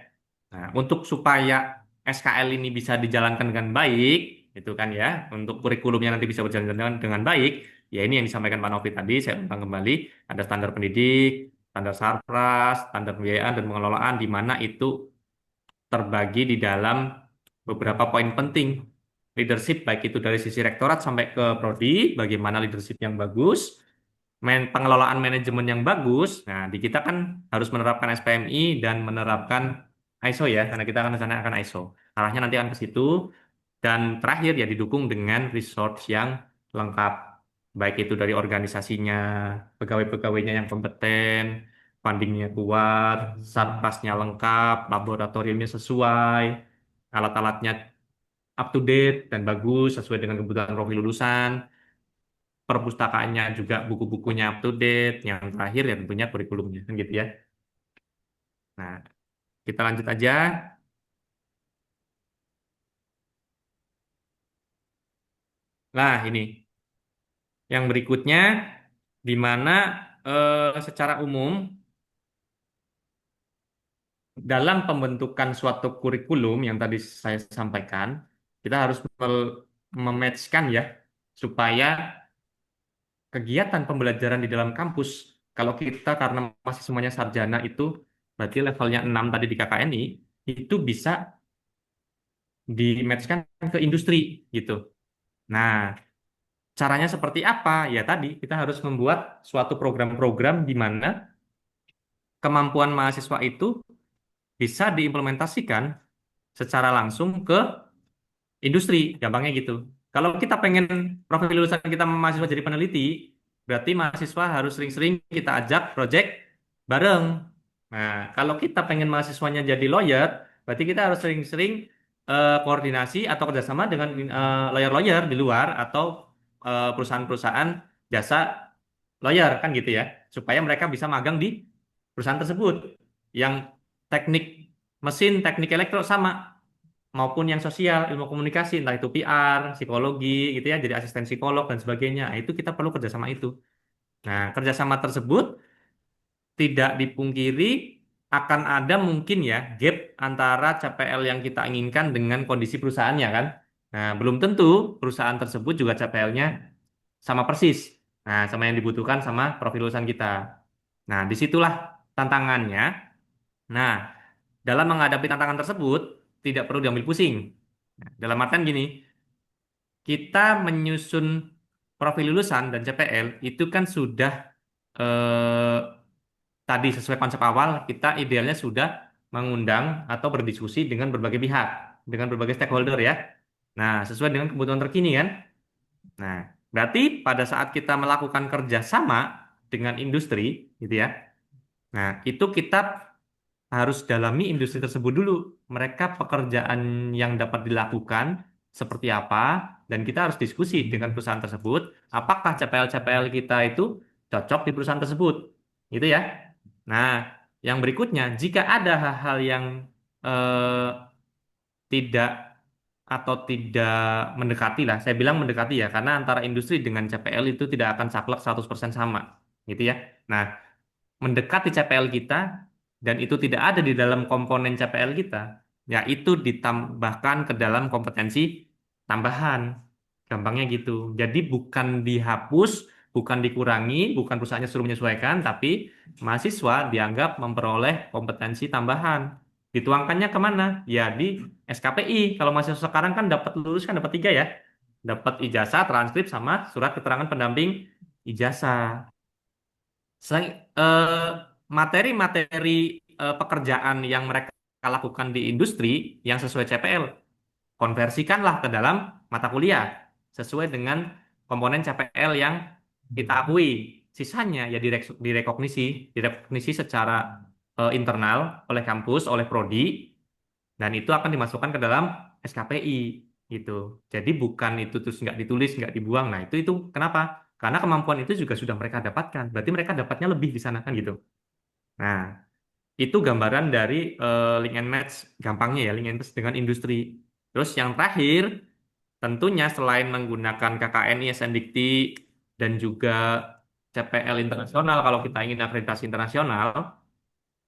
Nah, untuk supaya SKL ini bisa dijalankan dengan baik, itu kan ya, untuk kurikulumnya nanti bisa berjalan dengan baik, ya ini yang disampaikan Pak Novi tadi, saya ulang kembali, ada standar pendidik, standar sarpras, standar pembiayaan dan pengelolaan, di mana itu terbagi di dalam beberapa poin penting. Leadership, baik itu dari sisi rektorat sampai ke prodi, bagaimana leadership yang bagus, pengelolaan manajemen yang bagus. Nah, di kita kan harus menerapkan SPMI dan menerapkan ISO ya, karena kita akan rencana akan ISO. Arahnya nanti akan ke situ. Dan terakhir ya didukung dengan resource yang lengkap. Baik itu dari organisasinya, pegawai-pegawainya yang kompeten, fundingnya kuat, satpasnya lengkap, laboratoriumnya sesuai, alat-alatnya up to date dan bagus sesuai dengan kebutuhan profil lulusan, perpustakaannya juga buku-bukunya up to date, yang terakhir ya tentunya kurikulumnya kan gitu ya. Nah, kita lanjut aja. Nah, ini yang berikutnya di mana secara umum dalam pembentukan suatu kurikulum yang tadi saya sampaikan, kita harus mematchkan ya supaya kegiatan pembelajaran di dalam kampus, kalau kita karena masih semuanya sarjana itu berarti levelnya 6 tadi di KKNI, itu bisa di-matchkan ke industri gitu. Nah, caranya seperti apa? Ya tadi kita harus membuat suatu program-program di mana kemampuan mahasiswa itu bisa diimplementasikan secara langsung ke industri, gampangnya gitu. Kalau kita pengen profil lulusan kita mahasiswa jadi peneliti, berarti mahasiswa harus sering-sering kita ajak project bareng. Nah, kalau kita pengen mahasiswanya jadi lawyer, berarti kita harus sering-sering koordinasi atau kerjasama dengan lawyer-lawyer di luar atau perusahaan-perusahaan jasa lawyer kan gitu ya, supaya mereka bisa magang di perusahaan tersebut yang teknik mesin, teknik elektro sama maupun yang sosial, ilmu komunikasi, entah itu PR, psikologi, gitu ya, jadi asisten psikolog dan sebagainya. Nah, itu kita perlu kerjasama itu. Nah, kerjasama tersebut tidak dipungkiri akan ada mungkin ya gap antara CPL yang kita inginkan dengan kondisi perusahaannya kan. Nah, belum tentu perusahaan tersebut juga CPL-nya sama persis. Nah, sama yang dibutuhkan sama profil lulusan kita. Nah, disitulah tantangannya. Nah, dalam menghadapi tantangan tersebut, tidak perlu diambil pusing. Nah, dalam artian gini, kita menyusun profil lulusan dan CPL itu kan sudah eh, tadi sesuai konsep awal, kita idealnya sudah mengundang atau berdiskusi dengan berbagai pihak, dengan berbagai stakeholder ya. Nah, sesuai dengan kebutuhan terkini kan. Nah, berarti pada saat kita melakukan kerjasama dengan industri, gitu ya. Nah, itu kita harus dalami industri tersebut dulu. Mereka pekerjaan yang dapat dilakukan seperti apa, dan kita harus diskusi dengan perusahaan tersebut, apakah CPL-CPL kita itu cocok di perusahaan tersebut. Gitu ya. Nah, yang berikutnya, jika ada hal-hal yang eh, tidak atau tidak mendekati lah. Saya bilang mendekati ya, karena antara industri dengan CPL itu tidak akan saklek 100% sama, gitu ya. Nah, mendekati CPL kita dan itu tidak ada di dalam komponen CPL kita, ya itu ditambahkan ke dalam kompetensi tambahan. Gampangnya gitu. Jadi bukan dihapus, bukan dikurangi, bukan perusahaannya suruh menyesuaikan, tapi mahasiswa dianggap memperoleh kompetensi tambahan. Dituangkannya kemana? Ya di SKPI. Kalau mahasiswa sekarang kan dapat lulus kan dapat 3 ya. Dapat ijazah, transkrip, sama surat keterangan pendamping ijazah. Selain materi-materi pekerjaan yang mereka lakukan di industri yang sesuai CPL, konversikanlah ke dalam mata kuliah sesuai dengan komponen CPL yang kita akui. Sisanya ya direkognisi secara internal oleh kampus, oleh prodi, dan itu akan dimasukkan ke dalam SKPI gitu. Jadi bukan itu terus nggak ditulis, nggak dibuang. Nah itu kenapa? Karena kemampuan itu juga sudah mereka dapatkan. Berarti mereka dapatnya lebih di sana kan gitu. Nah, itu gambaran dari link and match, gampangnya ya, link and match dengan industri. Terus yang terakhir, tentunya selain menggunakan KKN, ISN-Dikti, dan juga CPL internasional, kalau kita ingin akreditasi internasional,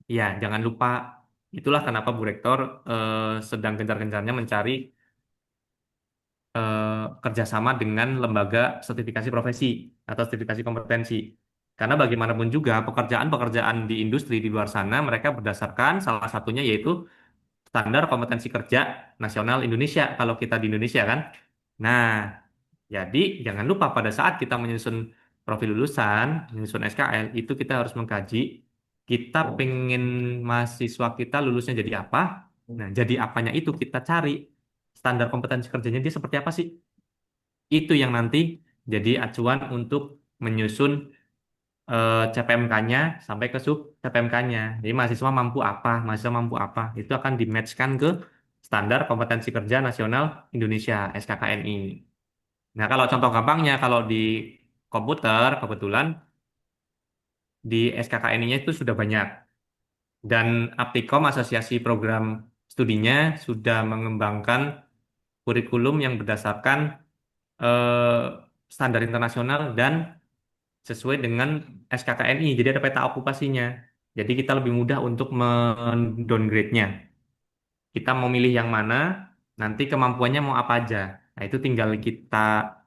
ya jangan lupa, itulah kenapa Bu Rektor sedang gencar-gencarnya mencari kerjasama dengan lembaga sertifikasi profesi atau sertifikasi kompetensi. Karena bagaimanapun juga pekerjaan-pekerjaan di industri di luar sana mereka berdasarkan salah satunya yaitu standar kompetensi kerja nasional Indonesia kalau kita di Indonesia kan. Nah, jadi jangan lupa pada saat kita menyusun profil lulusan, menyusun SKL itu kita harus mengkaji kita pengen mahasiswa kita lulusnya jadi apa. Nah, jadi apanya itu kita cari standar kompetensi kerjanya dia seperti apa sih? Itu yang nanti jadi acuan untuk menyusun CPMK-nya sampai ke sub CPMK-nya. Jadi mahasiswa mampu apa, itu akan di-match-kan ke standar kompetensi kerja nasional Indonesia SKKNI. Nah, kalau contoh gampangnya, kalau di komputer kebetulan di SKKNI-nya itu sudah banyak dan Aptikom Asosiasi Program Studinya sudah mengembangkan kurikulum yang berdasarkan eh, standar internasional dan sesuai dengan SKKNI. Jadi ada peta okupasinya. Jadi kita lebih mudah untuk mendowngrade-nya. Kita mau milih yang mana, nanti kemampuannya mau apa aja. Nah, itu tinggal kita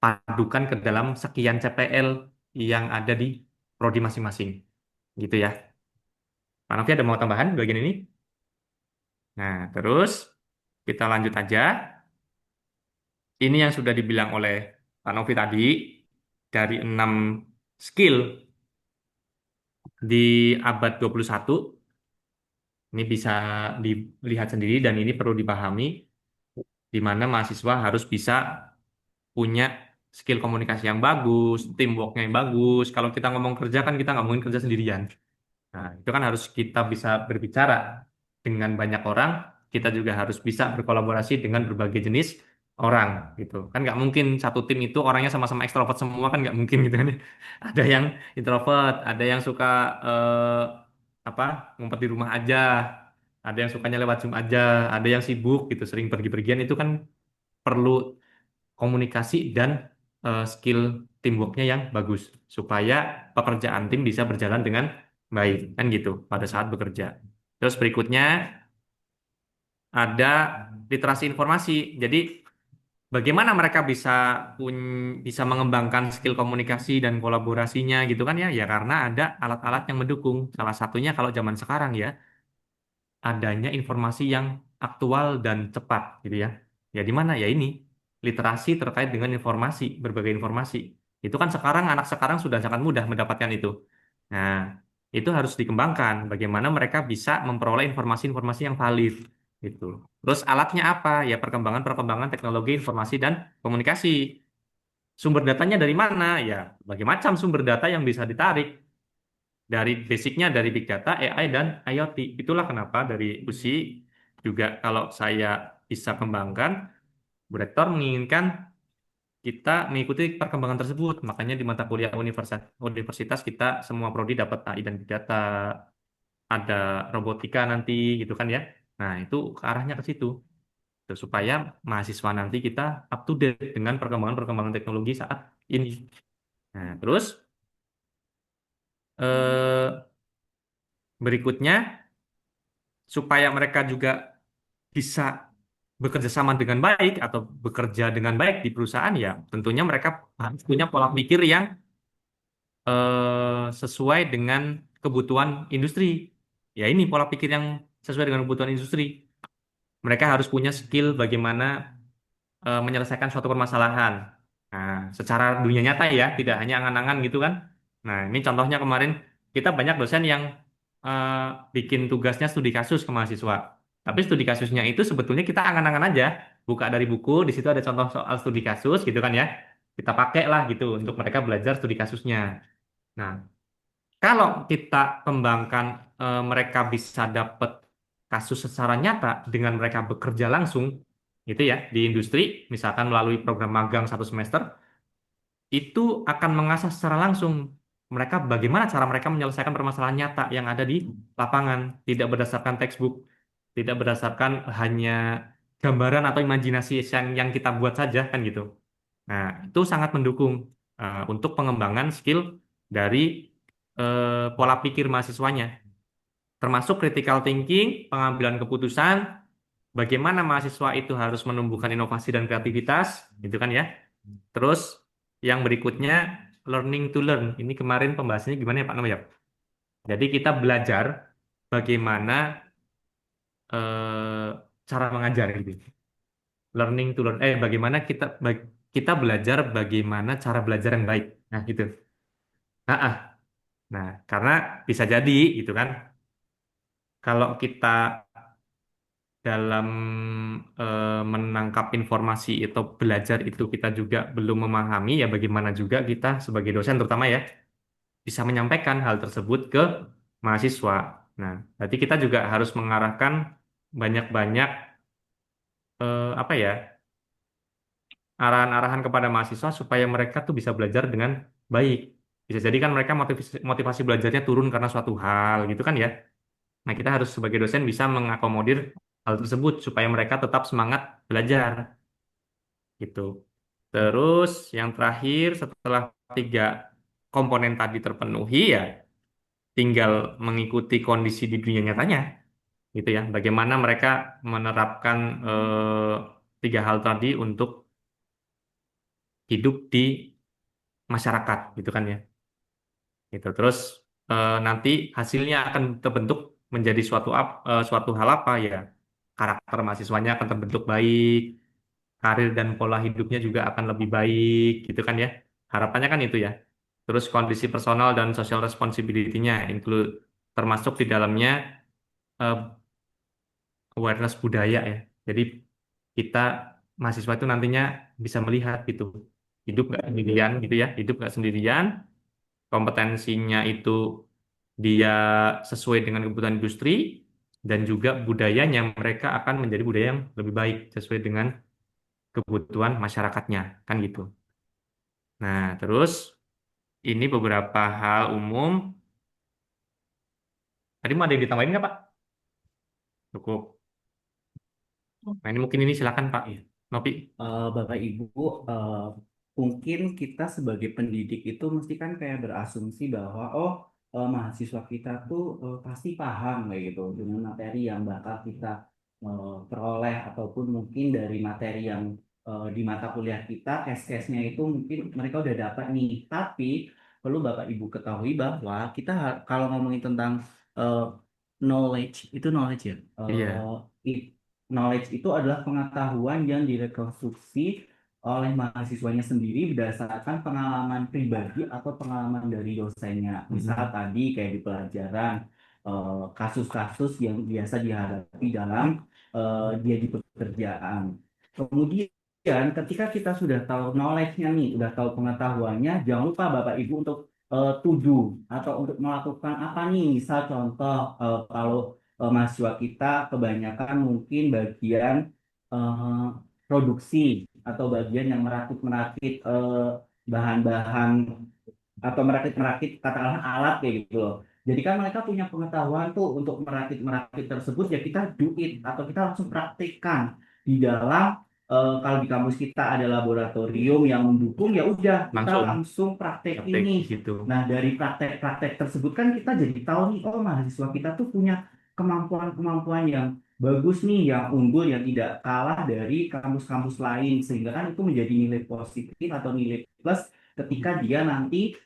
padukan ke dalam sekian CPL yang ada di prodi masing-masing. Gitu ya. Pak Novi ada mau tambahan di bagian ini? Nah, terus kita lanjut aja. Ini yang sudah dibilang oleh Pak Novi tadi, dari 6 skill di abad 21. Ini bisa dilihat sendiri dan ini perlu dipahami di mana mahasiswa harus bisa punya skill komunikasi yang bagus, teamworknya yang bagus. Kalau kita ngomong kerja kan kita nggak mungkin kerja sendirian. Nah, itu kan harus kita bisa berbicara dengan banyak orang. Kita juga harus bisa berkolaborasi dengan berbagai jenis orang gitu. Kan nggak mungkin satu tim itu orangnya sama-sama ekstrovert semua kan nggak mungkin gitu kan. Ada yang introvert, ada yang suka apa ngumpet di rumah aja, ada yang sukanya lewat Zoom aja, ada yang sibuk gitu, sering pergi-pergian itu kan perlu komunikasi dan skill teamworknya yang bagus supaya pekerjaan tim bisa berjalan dengan baik kan gitu pada saat bekerja. Terus berikutnya ada literasi informasi. Jadi bagaimana mereka bisa mengembangkan skill komunikasi dan kolaborasinya gitu kan ya? Ya karena ada alat-alat yang mendukung. Salah satunya kalau zaman sekarang ya adanya informasi yang aktual dan cepat gitu ya. Ya di mana ya ini literasi terkait dengan informasi, berbagai informasi. Itu kan sekarang anak sekarang sudah sangat mudah mendapatkan itu. Nah, itu harus dikembangkan bagaimana mereka bisa memperoleh informasi-informasi yang valid gitu. Terus alatnya apa? Ya perkembangan teknologi informasi dan komunikasi. Sumber datanya dari mana? Ya, berbagai macam sumber data yang bisa ditarik dari basicnya dari big data, AI dan IoT. Itulah kenapa dari USI juga kalau saya bisa kembangkan, Bu Rektor menginginkan kita mengikuti perkembangan tersebut. Makanya di mata kuliah universitas kita semua prodi dapat AI dan big data, ada robotika nanti gitu kan ya. Nah, itu ke arahnya ke situ. gitu, supaya mahasiswa nanti kita up to date dengan perkembangan-perkembangan teknologi saat ini. Nah, terus eh, berikutnya supaya mereka juga bisa bekerja sama dengan baik atau bekerja dengan baik di perusahaan, ya tentunya mereka harus punya pola pikir yang sesuai dengan kebutuhan industri. Ya ini pola pikir yang sesuai dengan kebutuhan industri. Mereka harus punya skill bagaimana menyelesaikan suatu permasalahan. Nah, secara dunia nyata ya, tidak hanya angan-angan gitu kan. Nah, ini contohnya kemarin kita banyak dosen yang eh, bikin tugasnya studi kasus ke mahasiswa. Tapi studi kasusnya itu sebetulnya kita angan-angan aja, buka dari buku, di situ ada contoh soal studi kasus gitu kan ya. Kita pakai lah gitu untuk mereka belajar studi kasusnya. Nah, kalau kita kembangkan mereka bisa dapat kasus secara nyata dengan mereka bekerja langsung, gitu ya, di industri, misalkan melalui program magang 1 semester, itu akan mengasah secara langsung mereka bagaimana cara mereka menyelesaikan permasalahan nyata yang ada di lapangan, tidak berdasarkan textbook, tidak berdasarkan hanya gambaran atau imajinasi yang kita buat saja kan gitu. Nah, itu sangat mendukung untuk pengembangan skill dari pola pikir mahasiswanya, termasuk critical thinking, pengambilan keputusan, bagaimana mahasiswa itu harus menumbuhkan inovasi dan kreativitas, gitu kan ya. Terus yang berikutnya learning to learn. Ini kemarin pembahasannya gimana ya Pak Nom ya? Jadi kita belajar bagaimana eh, cara mengajar gitu. Learning to learn. Bagaimana kita belajar bagaimana cara belajar yang baik. Nah, gitu. Nah, nah, karena bisa jadi gitu kan. Kalau kita dalam menangkap informasi atau belajar itu kita juga belum memahami, ya bagaimana juga kita sebagai dosen terutama ya bisa menyampaikan hal tersebut ke mahasiswa. Nah, berarti kita juga harus mengarahkan banyak-banyak apa ya, arahan-arahan kepada mahasiswa supaya mereka tuh bisa belajar dengan baik. Bisa jadi kan mereka motivasi belajarnya turun karena suatu hal gitu kan ya. Nah, kita harus sebagai dosen bisa mengakomodir hal tersebut supaya mereka tetap semangat belajar gitu. Terus yang terakhir setelah 3 komponen tadi terpenuhi, ya tinggal mengikuti kondisi di dunia nyatanya gitu ya. Bagaimana mereka menerapkan 3 hal tadi untuk hidup di masyarakat gitu kan ya. Gitu. Terus nanti hasilnya akan terbentuk menjadi suatu hal apa ya. Karakter mahasiswanya akan terbentuk baik, karir dan pola hidupnya juga akan lebih baik gitu kan ya. Harapannya kan itu ya. Terus kondisi personal dan social responsibility-nya include, termasuk di dalamnya eh, awareness budaya ya. Jadi kita mahasiswa itu nantinya bisa melihat gitu, hidup nggak sendirian gitu ya, hidup nggak sendirian, kompetensinya itu dia sesuai dengan kebutuhan industri, dan juga budayanya mereka akan menjadi budaya yang lebih baik sesuai dengan kebutuhan masyarakatnya kan gitu. Nah, terus ini beberapa hal umum. Tadi mau ada yang ditambahin nggak Pak? Cukup. Nah, ini mungkin ini silakan Pak. Iya. Nopi. Bapak Ibu, eh, mungkin kita sebagai pendidik itu mesti kan kayak berasumsi bahwa mahasiswa kita tuh pasti paham kayak gitu dengan materi yang bakal kita peroleh ataupun mungkin dari materi yang di mata kuliah kita, case-case-nya itu mungkin mereka udah dapat nih. Tapi perlu Bapak Ibu ketahui bahwa kita kalau ngomongin tentang eh, knowledge itu knowledge ya. Iya. Knowledge itu adalah pengetahuan yang direkonstruksi oleh mahasiswanya sendiri berdasarkan pengalaman pribadi atau pengalaman dari dosennya. Misal Mm-mm. tadi kayak di pelajaran kasus-kasus yang biasa dihadapi dalam dia di pekerjaan. Kemudian ketika kita sudah tahu knowledge-nya nih, sudah tahu pengetahuannya, jangan lupa Bapak Ibu untuk tuju atau untuk melakukan apa nih? Misal contoh kalau mahasiswa kita kebanyakan mungkin bagian eh, produksi atau bagian yang merakit-merakit bahan-bahan atau merakit-merakit katakanlah alat kayak gitu loh. Jadi kan mereka punya pengetahuan tuh untuk merakit-merakit tersebut ya kita do it atau kita langsung praktikkan di dalam kalau di kampus kita ada laboratorium yang mendukung, ya udah kita Langsung langsung praktek praktek ini. gitu. Nah, dari praktek-praktek tersebut kan kita jadi tahu nih, oh mahasiswa kita tuh punya kemampuan-kemampuan yang bagus nih, yang unggul, yang tidak kalah dari kampus-kampus lain, sehingga kan itu menjadi nilai positif atau nilai plus ketika dia nanti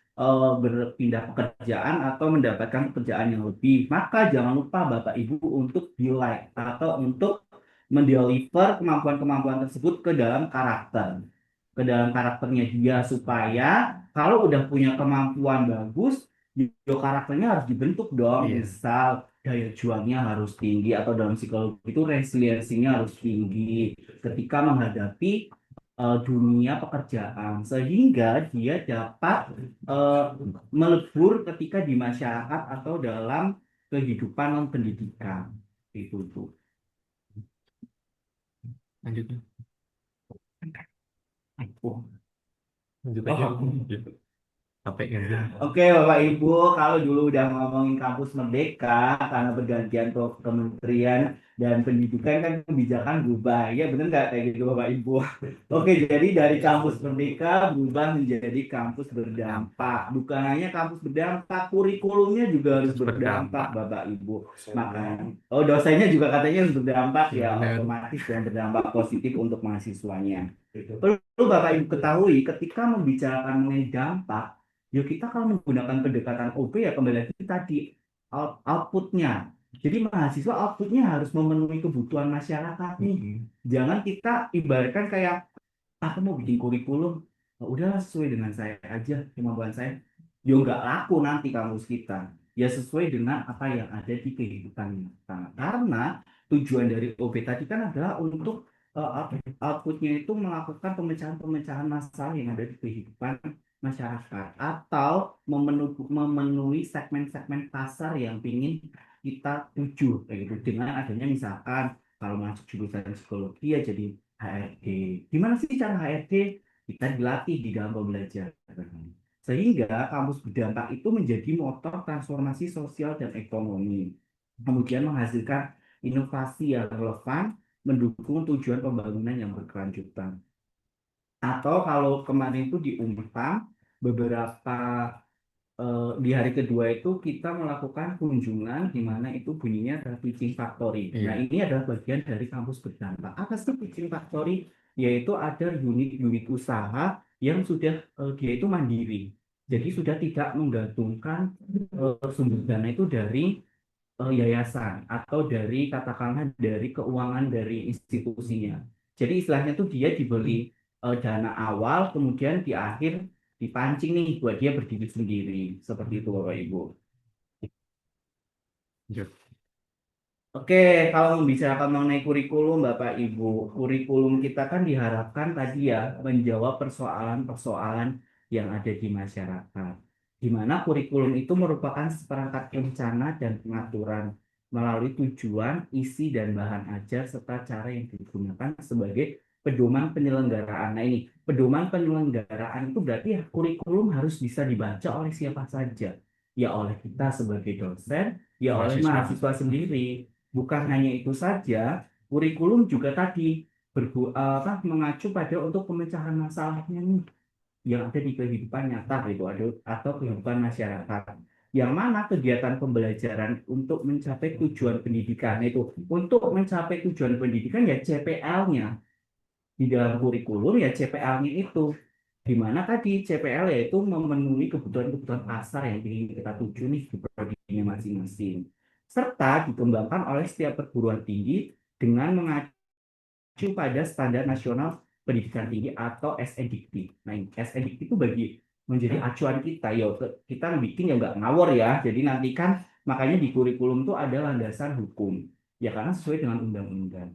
berpindah pekerjaan atau mendapatkan pekerjaan yang lebih. Maka jangan lupa Bapak Ibu untuk delay atau untuk mendeliver kemampuan-kemampuan tersebut ke dalam karakter, ke dalam karakternya dia, supaya kalau udah punya kemampuan bagus, yo karakternya harus dibentuk dong. Iya. Misal daya juangnya harus tinggi, atau dalam psikologi itu resiliensinya harus tinggi ketika menghadapi dunia pekerjaan, sehingga dia dapat eh, melebur ketika di masyarakat atau dalam kehidupan non pendidikan itu tuh. Lanjut. Oh. Lanjut Oh, aja. aku. Capek kan. Oke, Bapak Ibu, kalau dulu udah ngomongin kampus Merdeka, karena bergantian tuh kementerian dan pendidikan kan kebijakan berubah. Ya bener nggak kayak gitu Bapak Ibu? Oke, jadi dari kampus Merdeka berubah menjadi kampus berdampak. Bukan hanya kampus berdampak, kurikulumnya juga harus berdampak Bapak Ibu. Makanya, oh dosennya juga katanya harus berdampak ya, Benar. otomatis dan berdampak positif untuk mahasiswanya. Perlu Bapak Ibu ketahui ketika membicarakan mengenai dampak, ya kita kalau menggunakan pendekatan OB ya kembali lagi tadi outputnya. Jadi mahasiswa outputnya harus memenuhi kebutuhan masyarakat nih. Jangan kita ibaratkan kayak aku mau bikin kurikulum, udahlah sesuai dengan saya aja, kemampuan saya. Ya nggak laku nanti kampus kita. Ya sesuai dengan apa yang ada di kehidupan nyata. Karena tujuan dari OB tadi kan adalah untuk outputnya itu melakukan pemecahan-pemecahan masalah yang ada di kehidupan masyarakat, atau memenuhi segmen-segmen pasar yang ingin kita tuju kayak gitu, dengan adanya misalkan kalau masuk jurusan psikologi ya jadi HRD. Gimana sih cara HRD? Kita dilatih di dalam pembelajaran. Sehingga kampus berdampak itu menjadi motor transformasi sosial dan ekonomi. Kemudian menghasilkan inovasi yang relevan, mendukung tujuan pembangunan yang berkelanjutan. Atau kalau kemarin itu di Unpam, beberapa di hari kedua itu kita melakukan kunjungan di mana itu bunyinya adalah Pitching Factory. Iya. Nah, ini adalah bagian dari kampus berdampak. Apa sih Pitching Factory? Yaitu ada unit-unit usaha yang sudah dia itu mandiri. Jadi sudah tidak menggantungkan sumber dana itu dari yayasan atau dari katakanlah dari keuangan dari institusinya. Jadi istilahnya tuh dia dibeli dana awal, kemudian di akhir dipancing nih buat dia berdiri sendiri. Seperti itu Bapak Ibu. Lanjut. Oke, kalau membicarakan mengenai kurikulum Bapak Ibu, kurikulum kita kan diharapkan tadi ya menjawab persoalan-persoalan yang ada di masyarakat. Di mana kurikulum itu merupakan seperangkat rencana dan pengaturan melalui tujuan, isi, dan bahan ajar serta cara yang digunakan sebagai pedoman penyelenggaraan. Nah ini, pedoman penyelenggaraan itu berarti kurikulum harus bisa dibaca oleh siapa saja. Ya oleh kita sebagai dosen, ya oleh mahasiswa sendiri. Bukan hanya itu saja, kurikulum juga tadi mengacu pada untuk pemecahan masalahnya nih yang ada di kehidupan nyata gitu, atau kehidupan masyarakat. Yang mana kegiatan pembelajaran untuk mencapai tujuan pendidikan itu, untuk mencapai tujuan pendidikan ya CPL-nya di dalam kurikulum ya CPL-nya itu, di mana tadi CPL yaitu memenuhi kebutuhan-kebutuhan pasar yang ingin kita tuju nih di prodinya masing-masing, serta dikembangkan oleh setiap perguruan tinggi dengan mengacu pada standar nasional pendidikan tinggi atau SNDikti. Nah, SNDikti itu menjadi acuan kita, ya kita bikin ya nggak ngawur ya. Jadi nanti kan makanya di kurikulum itu ada landasan hukum, ya karena sesuai dengan undang-undang.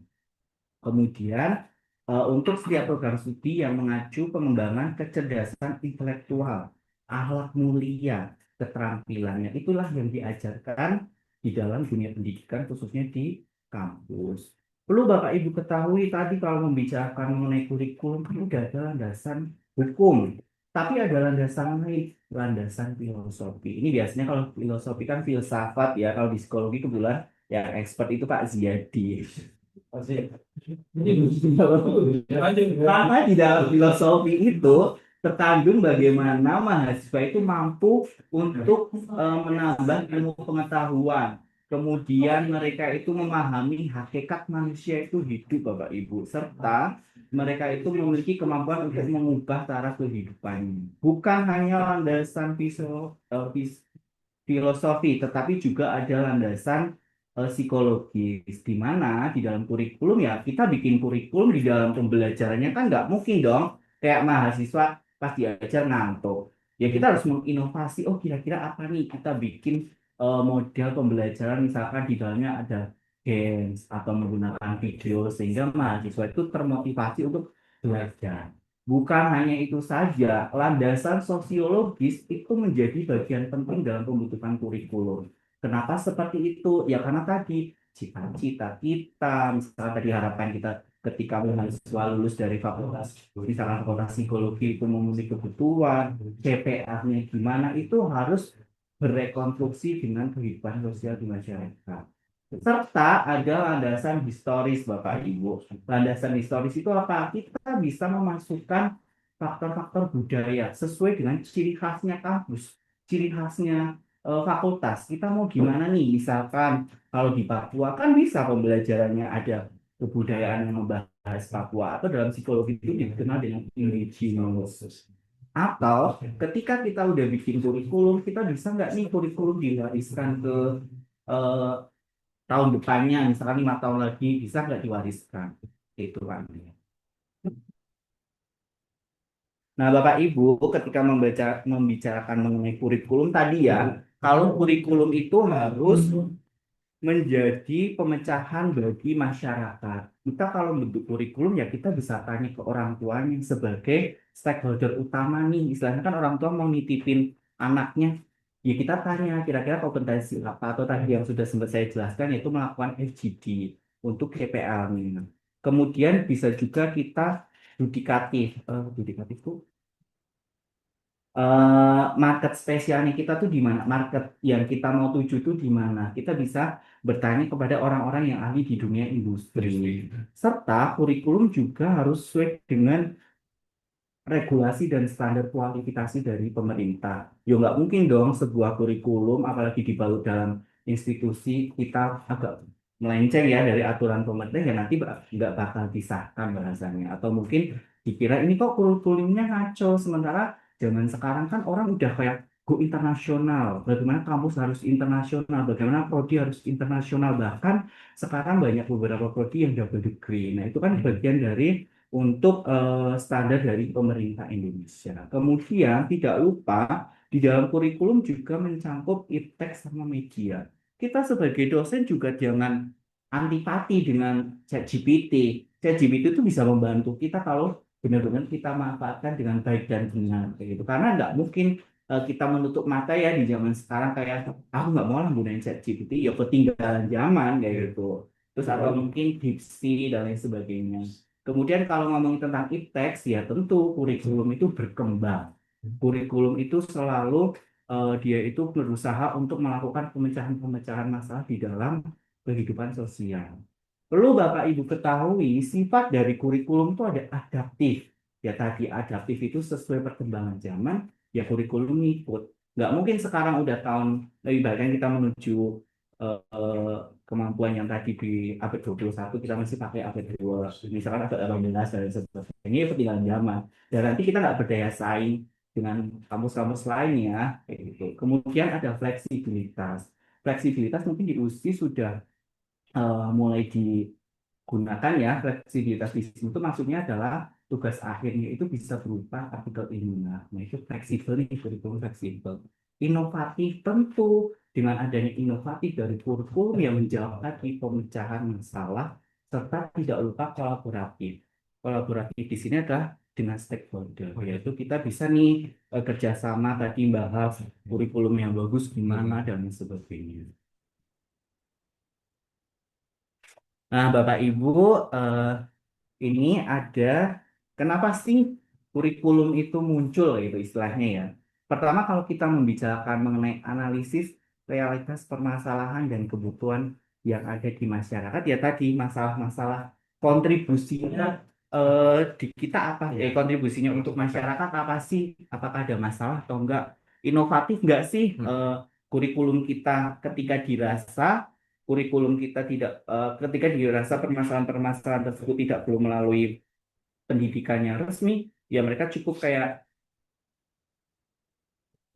Kemudian untuk setiap program studi yang mengacu pengembangan kecerdasan intelektual, akhlak mulia, keterampilannya, itulah yang diajarkan di dalam dunia pendidikan khususnya di kampus. Perlu Bapak Ibu ketahui tadi kalau membicarakan mengenai kurikulum itu ada landasan hukum, tapi ada landasan lain, landasan filosofi. Ini biasanya kalau filosofi kan filsafat ya, kalau di psikologi kebetulan yang expert itu Pak Ziyadi. Karena di dalam filosofi itu terkandung bagaimana mahasiswa itu mampu untuk menambah ilmu pengetahuan. Kemudian mereka itu memahami hakikat manusia itu hidup, Bapak Ibu, serta mereka itu memiliki kemampuan untuk mengubah cara kehidupannya. Bukan hanya landasan filosofi, tetapi juga ada landasan psikologis, di mana di dalam kurikulum ya kita bikin kurikulum di dalam pembelajarannya kan nggak mungkin dong kayak mahasiswa pas diajar ngantuk. Ya kita harus menginovasi, oh kira-kira apa nih kita bikin model pembelajaran misalkan di dalamnya ada games atau menggunakan video sehingga mahasiswa itu termotivasi untuk belajar. Bukan hanya itu saja, landasan sosiologis itu menjadi bagian penting dalam pembentukan kurikulum. Kenapa seperti itu? Ya karena tadi cita-cita kita, misalnya tadi harapan kita ketika mahasiswa lulus dari fakultas, misalnya fakultas psikologi itu memenuhi kebutuhan, CPA-nya gimana, itu harus berekonstruksi dengan kehidupan sosial di masyarakat. Serta ada landasan historis, Bapak Ibu. Landasan historis itu apa? Kita bisa memasukkan faktor-faktor budaya sesuai dengan ciri khasnya kampus, ciri khasnya fakultas. Kita mau gimana nih? Misalkan kalau di Papua kan bisa pembelajarannya ada kebudayaan yang membahas Papua atau dalam psikologi itu dikenal dengan indigenous. Atau ketika kita udah bikin kurikulum, kita bisa nggak nih kurikulum diwariskan ke eh, tahun depannya, misalkan 5 tahun lagi, bisa nggak diwariskan? Itu kan. Nah, Bapak Ibu, ketika membicarakan mengenai kurikulum tadi ya, kalau kurikulum itu harus menjadi pemecahan bagi masyarakat. Kita kalau bentuk kurikulum ya kita bisa tanya ke orang tuanya sebagai stakeholder utama nih. Istilahnya kan orang tua mau nitipin anaknya, ya kita tanya kira-kira kompetensi apa atau tadi yang sudah sempat saya jelaskan yaitu melakukan FGD untuk KPL-nya. Kemudian bisa juga kita yudikatif, yudikatif itu market spesialnya kita tuh di mana, market yang kita mau tuju tuh di mana. Kita bisa bertanya kepada orang-orang yang ahli di dunia industri. Serta kurikulum juga harus sesuai dengan regulasi dan standar kualifikasi dari pemerintah. Ya nggak mungkin dong sebuah kurikulum, apalagi dibalut dalam institusi, kita agak melenceng ya dari aturan pemerintah, ya nanti nggak bakal disahkan bahasanya. Atau mungkin dikira ini kok kurikulumnya ngaco, sementara zaman sekarang kan orang udah kayak go internasional, bagaimana kampus harus internasional, bagaimana prodi harus internasional, bahkan sekarang banyak beberapa prodi yang double degree. Nah, itu kan bagian dari untuk standar dari pemerintah Indonesia. Kemudian tidak lupa di dalam kurikulum juga mencangkup iptek sama media. Kita sebagai dosen juga jangan antipati dengan ChatGPT. ChatGPT itu bisa membantu kita kalau benar-benar kita manfaatkan dengan baik dan benar kayak gitu. Karena nggak mungkin kita menutup mata ya di zaman sekarang kayak aku nggak mau lah gunain ChatGPT, ya ketinggalan zaman kayak gitu. Terus atau mungkin diksi dan lain sebagainya. Kemudian kalau ngomong tentang iptek, ya tentu kurikulum itu berkembang. Kurikulum itu selalu dia itu berusaha untuk melakukan pemecahan-pemecahan masalah di dalam kehidupan sosial. Perlu Bapak Ibu ketahui, sifat dari kurikulum itu ada adaptif. Ya tadi adaptif itu sesuai perkembangan zaman, ya kurikulum ngikut. Nggak mungkin sekarang udah tahun, lebih baik kan kita menuju eh, kemampuan yang tadi di abad 21 kita masih pakai abad 2, misalkan abad 18 dan sebagainya. Ini ketinggalan zaman. Dan nanti kita nggak berdaya saing dengan kampus-kampus lainnya. Kayak gitu. Kemudian ada fleksibilitas. Fleksibilitas mungkin di USI sudah mulai digunakan ya. Fleksibilitas di sini itu maksudnya adalah tugas akhirnya itu bisa berupa artikel ilmiah. Nah itu fleksibel nih, kurikulum fleksibel. Inovatif tentu, dengan adanya inovatif dari kurikulum yang menjawab tadi pemecahan masalah serta tidak lupa kolaboratif. Kolaboratif di sini adalah dengan stakeholder, yaitu kita bisa nih kerjasama tadi bahas kurikulum yang bagus gimana dan lain sebagainya. Nah, Bapak Ibu, eh, ini ada kenapa sih kurikulum itu muncul gitu istilahnya ya. Pertama, kalau kita membicarakan mengenai analisis realitas permasalahan dan kebutuhan yang ada di masyarakat ya tadi masalah-masalah kontribusinya di kita apa ya kontribusinya untuk masyarakat apa sih? Apakah ada masalah atau enggak? Inovatif enggak sih kurikulum kita ketika dirasa kurikulum kita tidak ketika dirasa permasalahan-permasalahan tersebut tidak perlu melalui pendidikannya resmi, ya mereka cukup kayak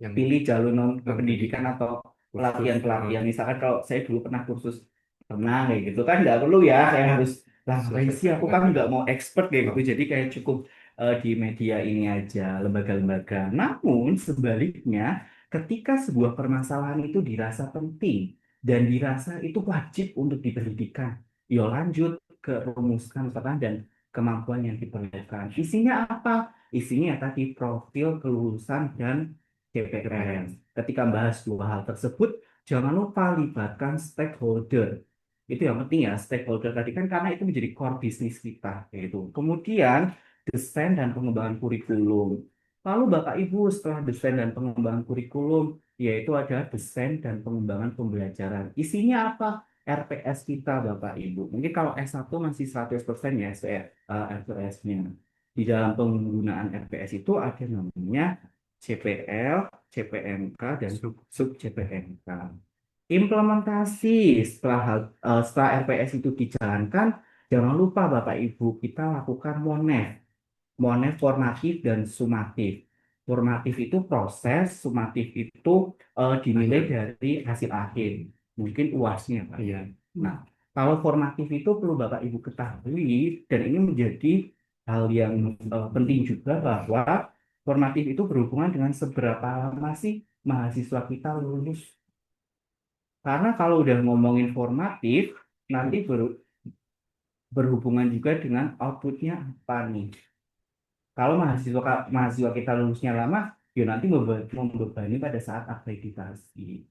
Yang pilih jalur non non pendidikan atau kursus. pelatihan-pelatihan. Misalkan kalau saya dulu pernah kursus renang kayak gitu kan nggak perlu ya saya harus lah ngapain sih aku kan nggak mau expert kayak gitu. Jadi kayak cukup di media ini aja lembaga-lembaga. Namun sebaliknya ketika sebuah permasalahan itu dirasa penting dan dirasa itu wajib untuk dipendidikan, yo lanjut ke rumuskan peran dan kemampuan yang diperlukan. Isinya apa? Isinya tadi profil kelulusan dan CPR. Ketika bahas dua hal tersebut, jangan lupa libatkan stakeholder. Itu yang penting ya, stakeholder tadi kan karena itu menjadi core bisnis kita. Yaitu. Kemudian, desain dan pengembangan kurikulum. Lalu Bapak Ibu setelah desain dan pengembangan kurikulum, yaitu ada desain dan pengembangan pembelajaran. Isinya apa? RPS kita Bapak Ibu. Mungkin kalau S1 masih 100% ya RPS-nya. Di dalam penggunaan RPS itu ada namanya CPL, CPMK, dan sub-CPMK. Implementasi setelah RPS itu dijalankan, jangan lupa Bapak Ibu kita lakukan MONEF formatif dan sumatif. Formatif itu proses, sumatif itu dinilai dari hasil akhir, mungkin UASnya Pak. Iya. Nah, kalau formatif itu perlu Bapak Ibu ketahui dan ini menjadi hal yang penting juga bahwa formatif itu berhubungan dengan seberapa lama sih mahasiswa kita lulus. Karena kalau udah ngomongin formatif, nanti berhubungan juga dengan outputnya apa nih. Kalau mahasiswa kita lulusnya lama, ya nanti membebani pada saat akreditasi.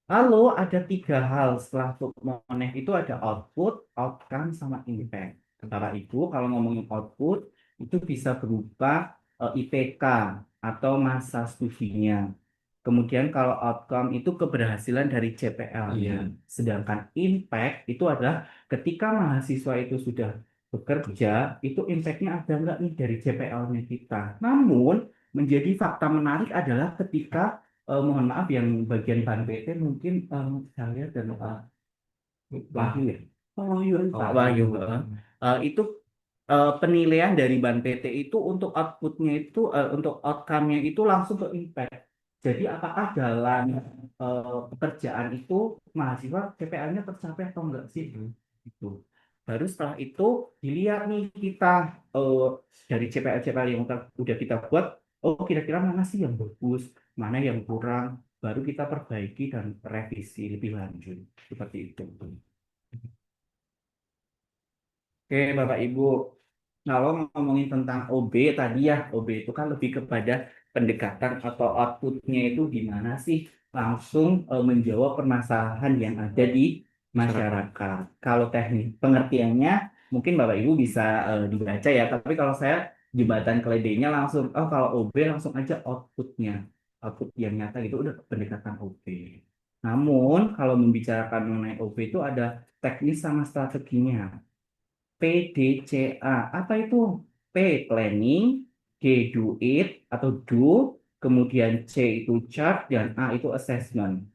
Lalu ada 3 hal setelah MONEF itu ada output, outcome, sama impact. Bapak Ibu kalau ngomongin output itu bisa berupa IPK atau masa studinya. Kemudian kalau outcome itu keberhasilan dari CPL-nya. Sedangkan impact itu adalah ketika mahasiswa itu sudah bekerja, itu impact-nya ada nggak nih dari CPL-nya kita. Namun menjadi fakta menarik adalah ketika mohon maaf yang bagian Ban PT mungkin saya dan Wahyu ya. Pak Wahyu, Pak Wahyu. Itu penilaian dari Ban PT itu untuk outputnya itu untuk outcome-nya itu langsung ke impact. Jadi apakah dalam pekerjaan itu mahasiswa CPL-nya tercapai atau enggak sih? Itu. Baru setelah itu dilihat nih kita dari CPL-CPL yang udah kita buat, oh kira-kira mana sih yang bagus, mana yang kurang, baru kita perbaiki dan revisi lebih lanjut. Seperti itu. Oke, Bapak Ibu. Kalau ngomongin tentang OB tadi ya, OB itu kan lebih kepada pendekatan atau outputnya itu gimana sih langsung menjawab permasalahan yang ada di masyarakat. Kalau teknik pengertiannya mungkin Bapak Ibu bisa dibaca ya, tapi kalau saya jembatan keledainya langsung, oh kalau OB langsung aja outputnya, output yang nyata gitu udah pendekatan OB. Namun kalau membicarakan mengenai OB itu ada teknis sama strateginya. PDCA. Apa itu? P planning, D do it atau do, kemudian C itu chart dan A itu assessment.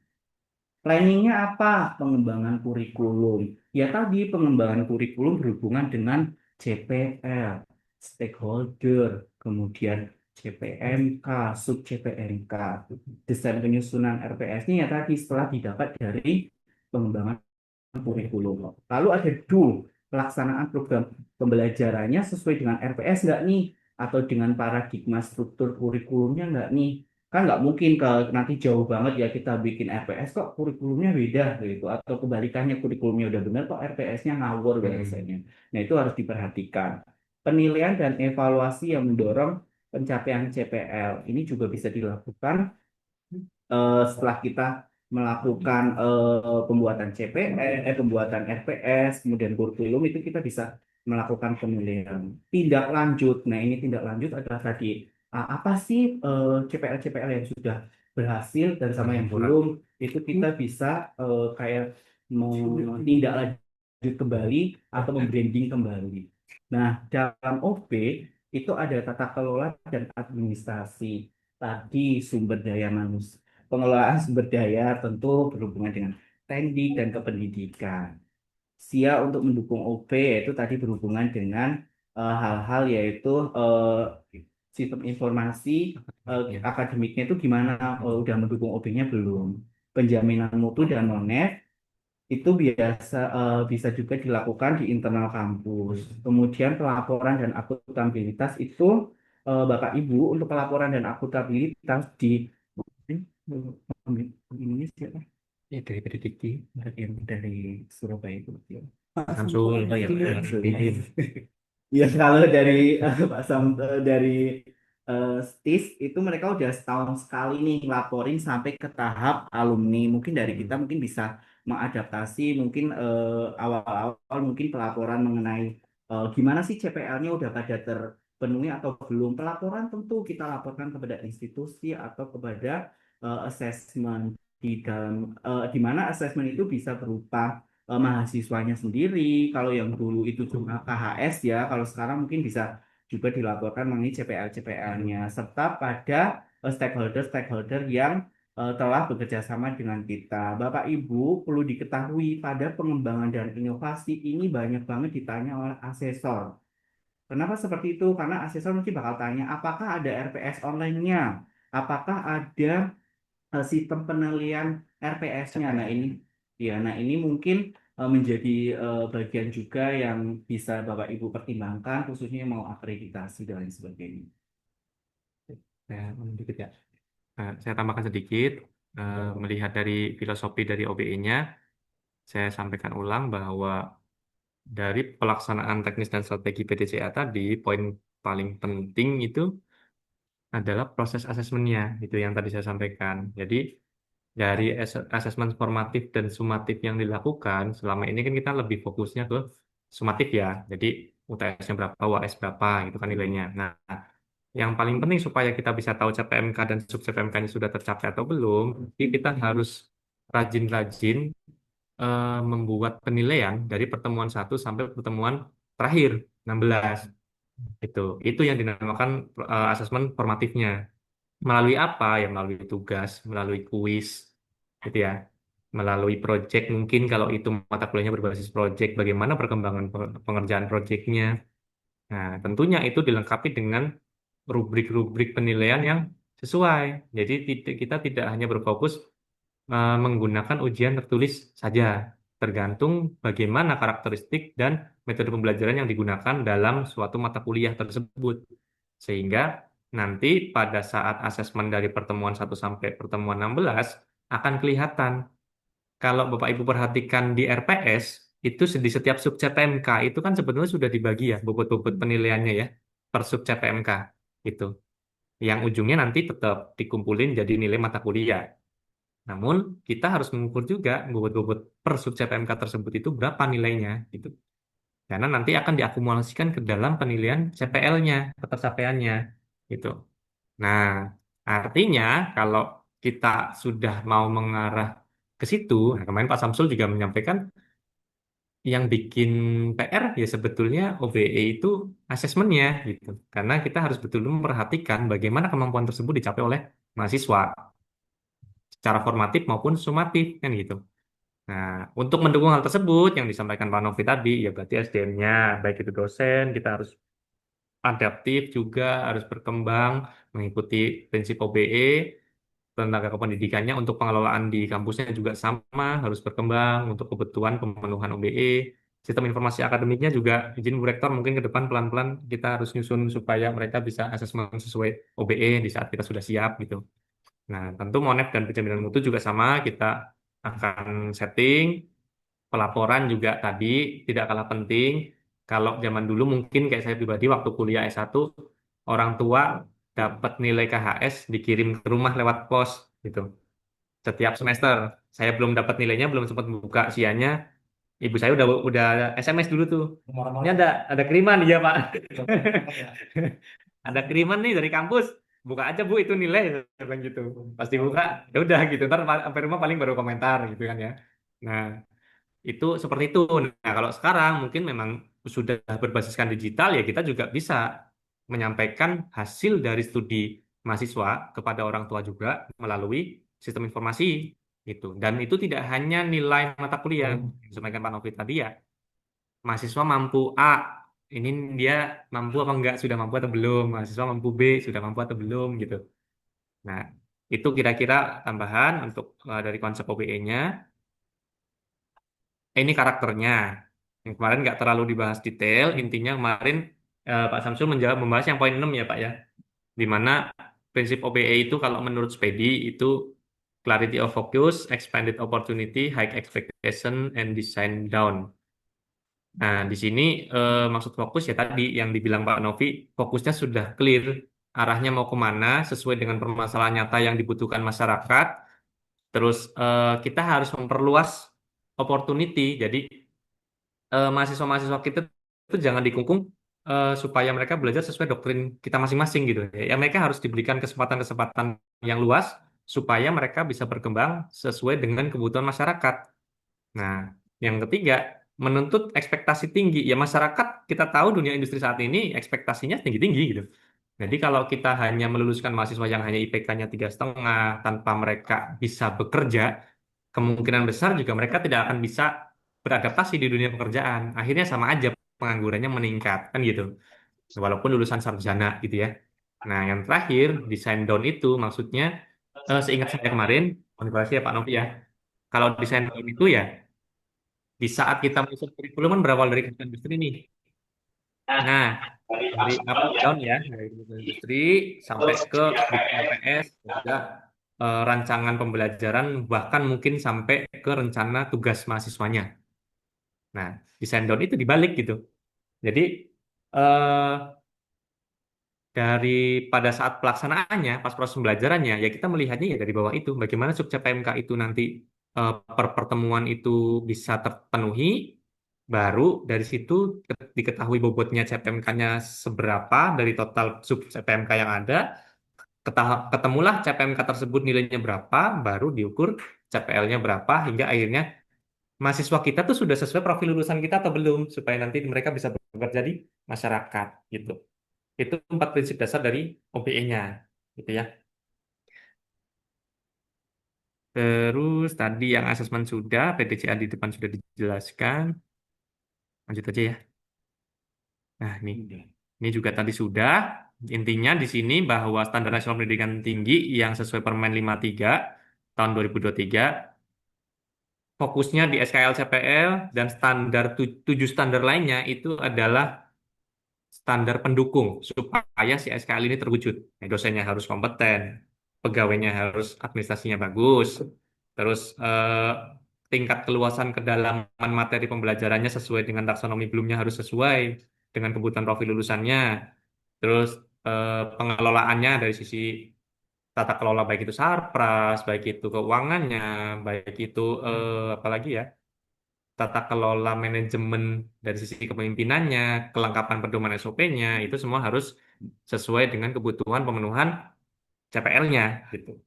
Planningnya apa? Pengembangan kurikulum. Ya tadi pengembangan kurikulum berhubungan dengan CPL, stakeholder, kemudian CPMK, sub CPMK. Desain penyusunan RPS-nya ya tadi setelah didapat dari pengembangan kurikulum. Lalu ada pelaksanaan program pembelajarannya sesuai dengan RPS nggak nih? Atau dengan paradigma struktur kurikulumnya nggak nih? Kan nggak mungkin kalau nanti jauh banget ya kita bikin RPS kok kurikulumnya beda gitu. Atau kebalikannya kurikulumnya udah benar kok RPS-nya ngawur biasanya. Nah itu harus diperhatikan. Penilaian dan evaluasi yang mendorong pencapaian CPL ini juga bisa dilakukan setelah kita melakukan pembuatan pembuatan RPS, kemudian kurikulum itu kita bisa melakukan penilaian. Tindak lanjut, nah ini tindak lanjut adalah tadi apa sih CPL-CPL yang sudah berhasil dan sama yang belum itu kita bisa kayak menindaklanjut kembali atau membranding kembali. Nah, dalam OP itu ada tata kelola dan administrasi. Tadi sumber daya manusia, pengelolaan sumber daya tentu berhubungan dengan teknik dan kependidikan. SIA untuk mendukung OP yaitu tadi berhubungan dengan hal-hal yaitu sistem informasi akademiknya itu gimana, udah mendukung OP-nya belum. Penjaminan mutu dan monet itu bisa juga dilakukan di internal kampus. Kemudian pelaporan dan akuntabilitas itu Bapak Ibu untuk pelaporan dan akuntabilitas di ini siapa? Ya, dari Predikti. Yang dari Surabaya itu. Ya. Samsul. Oh ya, Pak Ya, Samsul. Didin. Ya kalau dari Pak dari STIS itu mereka udah setahun sekali nih laporin sampai ke tahap alumni. Mungkin dari kita mungkin bisa mengadaptasi mungkin awal-awal mungkin pelaporan mengenai gimana sih CPL-nya udah pada terpenuhi atau belum. Pelaporan tentu kita laporkan kepada institusi atau kepada assessment di mana assessment itu bisa berupa mahasiswanya sendiri. Kalau yang dulu itu cuma KHS ya, kalau sekarang mungkin bisa juga dilaporkan mengenai CPL-CPL-nya serta pada stakeholder-stakeholder yang telah bekerja sama dengan kita. Bapak Ibu perlu diketahui pada pengembangan dan inovasi ini banyak banget ditanya oleh asesor. Kenapa seperti itu? Karena asesor mungkin bakal tanya, apakah ada RPS online-nya? Apakah ada sistem penilaian RPS-nya. Nah ini, ya, nah ini mungkin menjadi bagian juga yang bisa Bapak Ibu pertimbangkan, khususnya mau akreditasi dan lain sebagainya. Saya sedikit ya. Saya tambahkan sedikit. Melihat dari filosofi dari OBE-nya, saya sampaikan ulang bahwa dari pelaksanaan teknis dan strategi PDCA tadi, poin paling penting itu adalah proses asesmennya, itu yang tadi saya sampaikan. Jadi dari asesmen formatif dan sumatif yang dilakukan, selama ini kan kita lebih fokusnya ke sumatif ya. Jadi UTS-nya berapa, UAS berapa, itu kan nilainya. Nah, yang paling penting supaya kita bisa tahu CPMK dan sub CPMK-nya sudah tercapai atau belum, jadi kita harus rajin-rajin membuat penilaian dari pertemuan 1 sampai pertemuan terakhir 16. Itu yang dinamakan asesmen formatifnya. Melalui apa? Ya melalui tugas, melalui kuis, gitu ya. Melalui project mungkin kalau itu mata kuliahnya berbasis project, bagaimana perkembangan pengerjaan projectnya. Nah, tentunya itu dilengkapi dengan rubrik-rubrik penilaian yang sesuai. Jadi kita tidak hanya berfokus menggunakan ujian tertulis saja, tergantung bagaimana karakteristik dan metode pembelajaran yang digunakan dalam suatu mata kuliah tersebut. Sehingga nanti pada saat asesmen dari pertemuan 1 sampai pertemuan 16 akan kelihatan. Kalau Bapak Ibu perhatikan di RPS, itu di setiap sub CPMK itu kan sebetulnya sudah dibagi ya bobot-bobot penilaiannya ya per sub CPMK itu. Yang ujungnya nanti tetap dikumpulin jadi nilai mata kuliah. Namun kita harus mengukur juga bobot-bobot per sub CPMK tersebut itu berapa nilainya gitu. Karena nanti akan diakumulasikan ke dalam penilaian CPL-nya, ketercapaiannya gitu. Nah, artinya kalau kita sudah mau mengarah ke situ, nah kemarin Pak Samsul juga menyampaikan yang bikin PR ya sebetulnya OBE itu asesmennya gitu. Karena kita harus betul-betul memperhatikan bagaimana kemampuan tersebut dicapai oleh mahasiswa secara formatif maupun sumatif kan gitu. Nah, untuk mendukung hal tersebut yang disampaikan Pak Novi tadi, ya berarti SDM-nya, baik itu dosen, kita harus adaptif juga, harus berkembang, mengikuti prinsip OBE, tenaga kependidikannya untuk pengelolaan di kampusnya juga sama, harus berkembang untuk kebutuhan pemenuhan OBE. Sistem informasi akademiknya juga, izin Bu Rektor, mungkin ke depan pelan-pelan kita harus nyusun supaya mereka bisa asesmen sesuai OBE di saat kita sudah siap gitu. Nah, tentu Monep dan penjaminan mutu juga sama, kita akan setting. Pelaporan juga tadi tidak kalah penting. Kalau zaman dulu mungkin kayak saya pribadi waktu kuliah S1, orang tua dapat nilai KHS dikirim ke rumah lewat pos gitu. Setiap semester. Saya belum dapat nilainya, belum sempat buka sianya. Ibu saya udah SMS dulu tuh. Ini ada kiriman ya, Pak. Ada kiriman nih dari kampus. Buka aja Bu itu nilai saya bilang gitu. Pasti buka, ya udah gitu. Ntar sampai rumah paling baru komentar gitu kan ya. Nah, Itu seperti itu. Nah, kalau sekarang mungkin memang sudah berbasiskan digital ya kita juga bisa menyampaikan hasil dari studi mahasiswa kepada orang tua juga melalui sistem informasi gitu. Dan itu tidak hanya nilai mata kuliah, yang disampaikan Pak Novi tadi ya. Mahasiswa mampu A, ini dia mampu apa enggak, sudah mampu atau belum? Mahasiswa mampu B, sudah mampu atau belum gitu. Nah, itu kira-kira tambahan untuk dari konsep OBE-nya. Ini karakternya. Yang kemarin nggak terlalu dibahas detail, intinya kemarin Pak Samsul menjawab membahas yang poin 6 ya Pak ya, di mana prinsip OBE itu kalau menurut Spedi itu clarity of focus, expanded opportunity, high expectation, and design down. Nah, di sini maksud fokus ya tadi yang dibilang Pak Novi, fokusnya sudah clear, arahnya mau kemana, sesuai dengan permasalahan nyata yang dibutuhkan masyarakat. Terus kita harus memperluas opportunity, jadi mahasiswa-mahasiswa kita itu jangan dikungkung supaya mereka belajar sesuai doktrin kita masing-masing gitu. Ya, mereka harus diberikan kesempatan-kesempatan yang luas supaya mereka bisa berkembang sesuai dengan kebutuhan masyarakat. Nah, yang ketiga, menuntut ekspektasi tinggi. Ya masyarakat kita tahu dunia industri saat ini ekspektasinya tinggi-tinggi gitu. Jadi kalau kita hanya meluluskan mahasiswa yang hanya IPK-nya 3,5 tanpa mereka bisa bekerja, kemungkinan besar juga mereka tidak akan bisa beradaptasi di dunia pekerjaan. Akhirnya sama aja penganggurannya meningkat kan gitu. Walaupun lulusan sarjana gitu ya. Nah, yang terakhir desain down itu maksudnya seingat saya kemarin, manipulasi ya Pak Novi ya. Kalau desain down itu ya di saat kita menyusun kurikulum kan berawal dari kebutuhan industri nih. Nah, dari up to down ya, dari kebutuhan industri sampai ke bikin LPS, dan juga rancangan pembelajaran, bahkan mungkin sampai ke rencana tugas mahasiswanya. Nah, desain down itu dibalik gitu. Jadi eh, dari pada saat pelaksanaannya, pas proses pembelajarannya, ya kita melihatnya ya dari bawah itu. Bagaimana sukses PMK itu nanti per pertemuan itu bisa terpenuhi, baru dari situ diketahui bobotnya CPMK-nya seberapa dari total sub CPMK yang ada, ketemulah CPMK tersebut nilainya berapa, baru diukur CPL-nya berapa, hingga akhirnya mahasiswa kita tuh sudah sesuai profil lulusan kita atau belum, supaya nanti mereka bisa bekerja di masyarakat gitu. Itu 4 prinsip dasar dari OBE-nya, gitu ya. Terus tadi yang asesmen sudah, PDCA di depan sudah dijelaskan. Lanjut aja ya. Nah, ini juga tadi sudah. Intinya di sini bahwa Standar Nasional Pendidikan Tinggi yang sesuai Permen 53 tahun 2023 fokusnya di SKL CPL dan standar 7 standar lainnya itu adalah standar pendukung supaya si SKL ini terwujud. Nah, dosennya harus kompeten, pegawainya harus administrasinya bagus, terus tingkat keluasan kedalaman materi pembelajarannya sesuai dengan taksonomi belumnya harus sesuai dengan kebutuhan profil lulusannya, terus pengelolaannya dari sisi tata kelola baik itu sarpras, baik itu keuangannya, baik itu apalagi ya tata kelola manajemen dari sisi kepemimpinannya, kelengkapan pedoman SOP-nya, itu semua harus sesuai dengan kebutuhan pemenuhan CPL-nya gitu.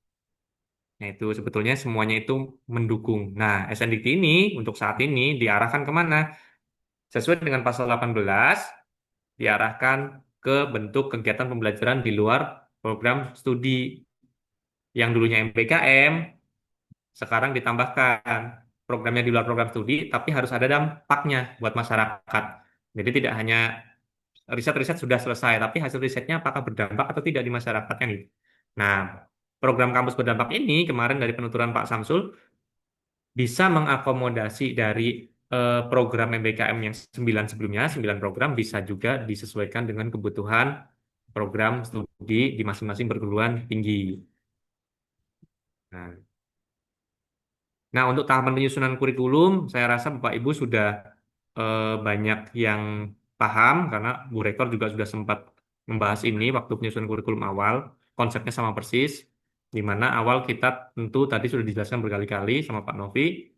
Nah, itu sebetulnya semuanya itu mendukung. Nah, SNDT ini untuk saat ini diarahkan kemana? Sesuai dengan pasal 18, diarahkan ke bentuk kegiatan pembelajaran di luar program studi. Yang dulunya MPKM, sekarang ditambahkan programnya di luar program studi, tapi harus ada dampaknya buat masyarakat. Jadi tidak hanya riset-riset sudah selesai, tapi hasil risetnya apakah berdampak atau tidak di masyarakatnya nih. Nah, program kampus berdampak ini kemarin dari penuturan Pak Samsul bisa mengakomodasi dari program MBKM yang 9 sebelumnya, 9 program bisa juga disesuaikan dengan kebutuhan program studi di masing-masing perguruan tinggi. Nah, untuk tahapan penyusunan kurikulum, saya rasa Bapak Ibu sudah banyak yang paham karena Bu Rektor juga sudah sempat membahas ini waktu penyusunan kurikulum awal. Konsepnya sama persis, di mana awal kita tentu tadi sudah dijelaskan berkali-kali sama Pak Novi,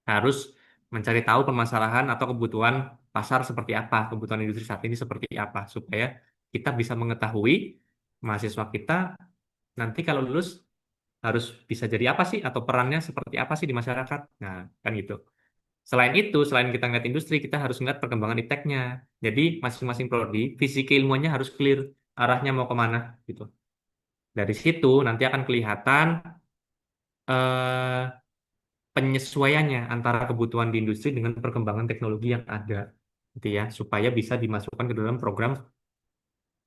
harus mencari tahu permasalahan atau kebutuhan pasar seperti apa, kebutuhan industri saat ini seperti apa, supaya kita bisa mengetahui mahasiswa kita nanti kalau lulus harus bisa jadi apa sih atau perannya seperti apa sih di masyarakat. Nah, kan gitu. Selain itu, selain kita ngeliat industri, kita harus ngeliat perkembangan ipteknya. Jadi masing-masing prodi, visi keilmuannya harus clear arahnya mau kemana gitu. Dari situ nanti akan kelihatan eh, penyesuaiannya antara kebutuhan di industri dengan perkembangan teknologi yang ada, gitu ya, supaya bisa dimasukkan ke dalam program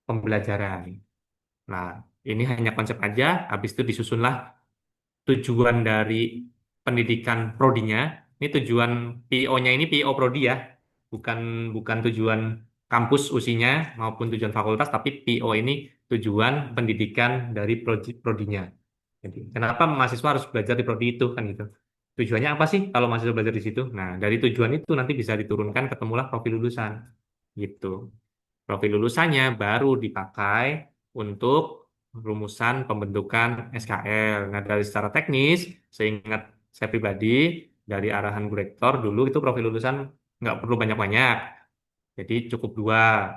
pembelajaran. Nah, ini hanya konsep aja. Habis itu disusunlah tujuan dari pendidikan prodinya. Ini tujuan PO-nya ini PO prodi ya, bukan bukan tujuan kampus usinya maupun tujuan fakultas, tapi PO ini tujuan pendidikan dari prodinya. Jadi, kenapa mahasiswa harus belajar di prodi itu kan gitu? Tujuannya apa sih kalau mahasiswa belajar di situ? Nah, dari tujuan itu nanti bisa diturunkan ketemulah profil lulusan gitu. Profil lulusannya baru dipakai untuk rumusan pembentukan SKL. Nah, dari secara teknis, seingat saya pribadi, dari arahan Bu Rektor dulu itu profil lulusan nggak perlu banyak-banyak. Jadi cukup dua.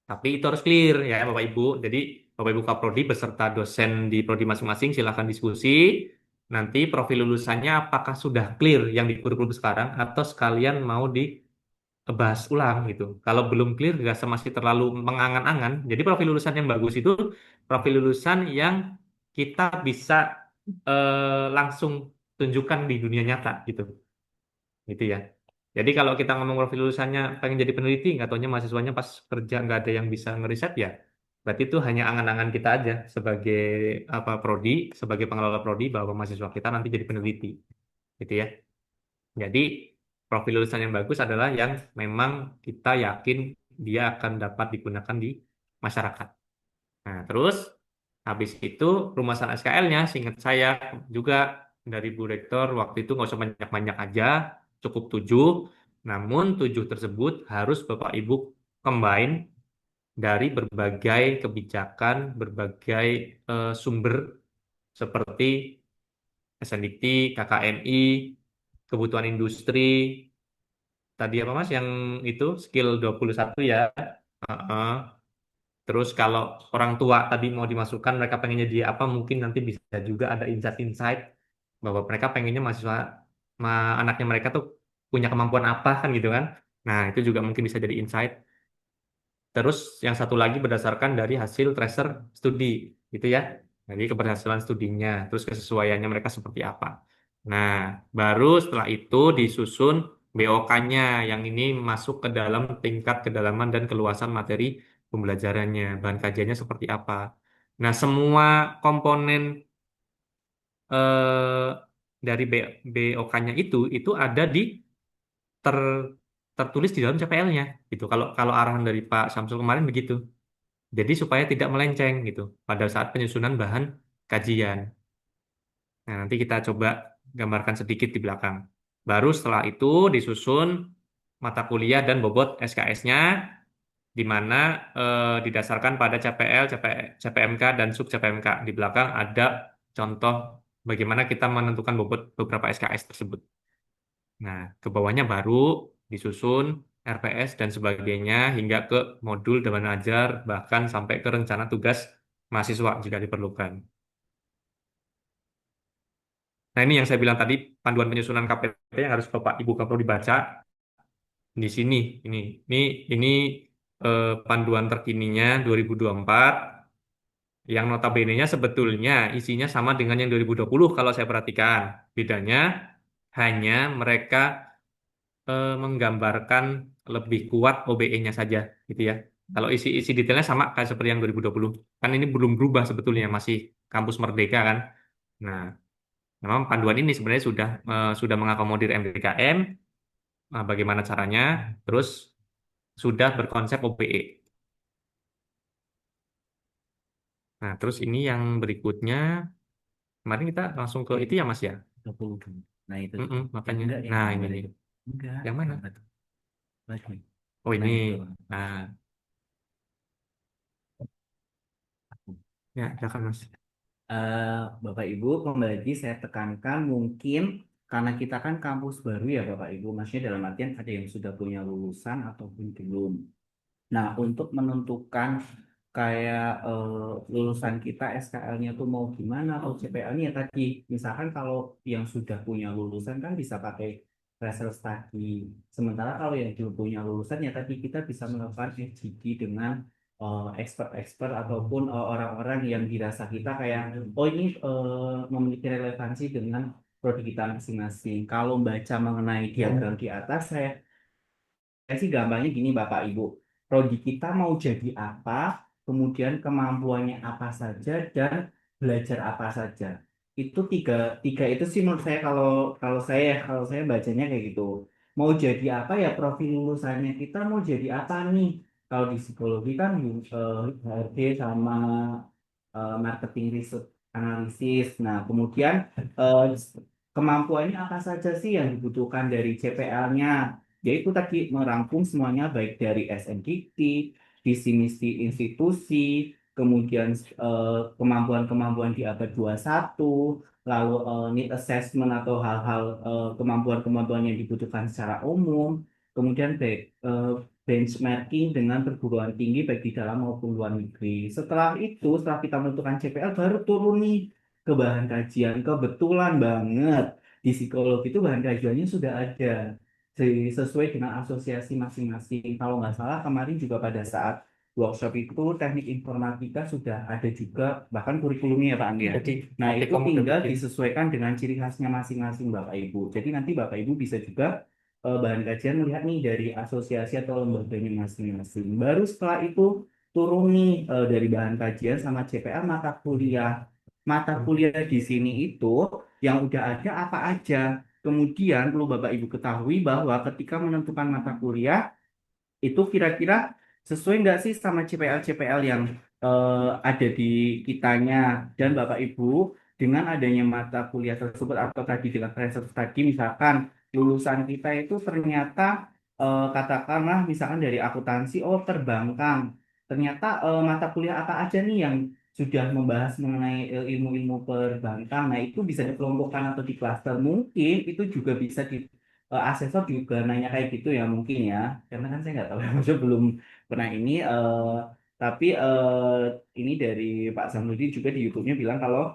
Tapi itu harus clear ya Bapak Ibu. Jadi Bapak Ibu Kaprodi beserta dosen di prodi masing-masing silakan diskusi. Nanti profil lulusannya apakah sudah clear yang di kurikulum sekarang atau sekalian mau dibahas ulang gitu. Kalau belum clear, dirasa masih terlalu mengangan-angan. Jadi profil lulusan yang bagus itu profil lulusan yang kita bisa langsung tunjukkan di dunia nyata gitu. Gitu ya. Jadi kalau kita ngomong profil lulusannya pengen jadi peneliti, nggak taunya mahasiswanya pas kerja nggak ada yang bisa ngeriset ya. Berarti itu hanya angan-angan kita aja sebagai apa prodi, sebagai pengelola prodi bahwa mahasiswa kita nanti jadi peneliti, gitu ya. Jadi profil lulusan yang bagus adalah yang memang kita yakin dia akan dapat digunakan di masyarakat. Nah, terus habis itu rumusan SKL-nya, seingat saya juga dari Bu Rektor waktu itu nggak usah banyak-banyak aja, cukup 7. Namun 7 tersebut harus Bapak Ibu combine dari berbagai kebijakan, berbagai sumber seperti SNDikT, KKNI, kebutuhan industri, tadi apa Mas yang itu skill 21 ya. Heeh. Terus kalau orang tua tadi mau dimasukkan mereka pengennya dia apa mungkin nanti bisa juga ada insight-insight bahwa mereka pengennya mahasiswa anaknya mereka tuh punya kemampuan apa kan gitu kan. Nah, itu juga mungkin bisa jadi insight. Terus yang satu lagi berdasarkan dari hasil tracer studi gitu ya. Jadi keberhasilan studinya, terus kesesuaiannya mereka seperti apa. Nah, baru setelah itu disusun BOK-nya yang ini masuk ke dalam tingkat kedalaman dan keluasan materi pembelajarannya, bahan kajiannya seperti apa. Nah, semua komponen eh, dari BOK-nya itu ada ter, tertulis di dalam CPL-nya gitu. Kalau kalau arahan dari Pak Samsul kemarin begitu. Jadi supaya tidak melenceng gitu pada saat penyusunan bahan kajian. Nah, nanti kita coba gambarkan sedikit di belakang. Baru setelah itu disusun mata kuliah dan bobot SKS-nya di mana didasarkan pada CPL, CPMK, dan sub CPMK. Di belakang ada contoh bagaimana kita menentukan bobot beberapa SKS tersebut. Nah, ke bawahnya baru disusun RPS dan sebagainya hingga ke modul dewan ajar, bahkan sampai ke rencana tugas mahasiswa jika diperlukan. Nah, ini yang saya bilang tadi, panduan penyusunan KPP yang harus Bapak Ibu Kapro dibaca di sini. Ini ini panduan terkininya 2024 yang notabene-nya sebetulnya isinya sama dengan yang 2020 kalau saya perhatikan. Bedanya hanya mereka menggambarkan lebih kuat OBE-nya saja gitu ya. Kalau isi-isi detailnya sama kayak seperti yang 2020. Kan ini belum berubah sebetulnya, masih kampus merdeka kan. Nah, memang panduan ini sebenarnya sudah mengakomodir MBKM, bagaimana caranya, terus sudah berkonsep OBE. Nah, terus ini yang berikutnya, kemarin kita langsung ke itu ya Mas ya. 22. Nah, itu tuh. Mm-mm, Yang makanya. enggak yang Nah, ini gambar nih. itu. Enggak. Yang mana? Apa tuh? Lagi. Oh, Nah, ini. itu. Nah, ya, silakan Mas. Eh, Bapak Ibu, kembali lagi saya tekankan mungkin karena kita kan kampus baru ya Bapak Ibu, maksudnya dalam artian ada yang sudah punya lulusan ataupun belum. Nah, untuk menentukan kayak lulusan kita SKL-nya tuh mau gimana atau CPL-nya tadi, misalkan kalau yang sudah punya lulusan kan bisa pakai research study. Sementara kalau yang belum punya lulusan ya tadi kita bisa melakukan FGD dengan expert-expert ataupun orang-orang yang dirasa kita kayak oh ini memiliki relevansi dengan prodi kita masing-masing. Kalau baca mengenai diagram di atas saya sih gampangnya gini Bapak Ibu, prodi kita mau jadi apa, kemudian kemampuannya apa saja dan belajar apa saja. Itu tiga tiga itu sih menurut saya kalau saya bacanya kayak gitu. Mau jadi apa ya profil lulusannya kita mau jadi apa nih? Kalau di psikologi kan HRD sama marketing research analisis. Nah, kemudian eh, kemampuannya apa saja sih yang dibutuhkan dari CPL-nya? Yaitu tadi merangkum semuanya baik dari SNDT, visi misi institusi, kemudian kemampuan-kemampuan di abad 21, lalu need assessment atau hal-hal kemampuan-kemampuan yang dibutuhkan secara umum, kemudian benchmarking dengan perguruan tinggi baik di dalam maupun luar negeri. Setelah kita menentukan CPL, baru turun nih ke bahan kajian. Kebetulan banget di psikologi itu bahan kajiannya sudah ada sesuai dengan asosiasi masing-masing. Kalau nggak salah kemarin juga pada saat workshop itu teknik informatika sudah ada juga bahkan kurikulumnya ya Pak Anggi ya. Jadi Nah nanti itu kamu udah tinggal bikin. disesuaikan dengan ciri khasnya masing-masing Bapak Ibu. Jadi nanti Bapak Ibu bisa juga bahan kajian melihat nih dari asosiasi atau lembaganya masing-masing. Baru setelah itu turun nih dari bahan kajian sama CPL mata kuliah. Mata kuliah di sini itu yang udah ada apa aja. Kemudian perlu Bapak Ibu ketahui bahwa ketika menentukan mata kuliah itu kira-kira sesuai nggak sih sama CPL-CPL yang ada di kitanya dan Bapak Ibu dengan adanya mata kuliah tersebut atau tadi dengan research tadi misalkan lulusan kita itu ternyata katakanlah misalkan dari akuntansi oh perbankan ternyata mata kuliah apa aja nih yang sudah membahas mengenai ilmu-ilmu perbankan nah itu bisa dikelompokkan atau di klaster mungkin itu juga bisa di asesor juga nanya kayak gitu ya mungkin ya karena kan saya nggak tahu maksudnya belum pernah ini tapi ini dari Pak Samsudi juga di YouTube-nya bilang kalau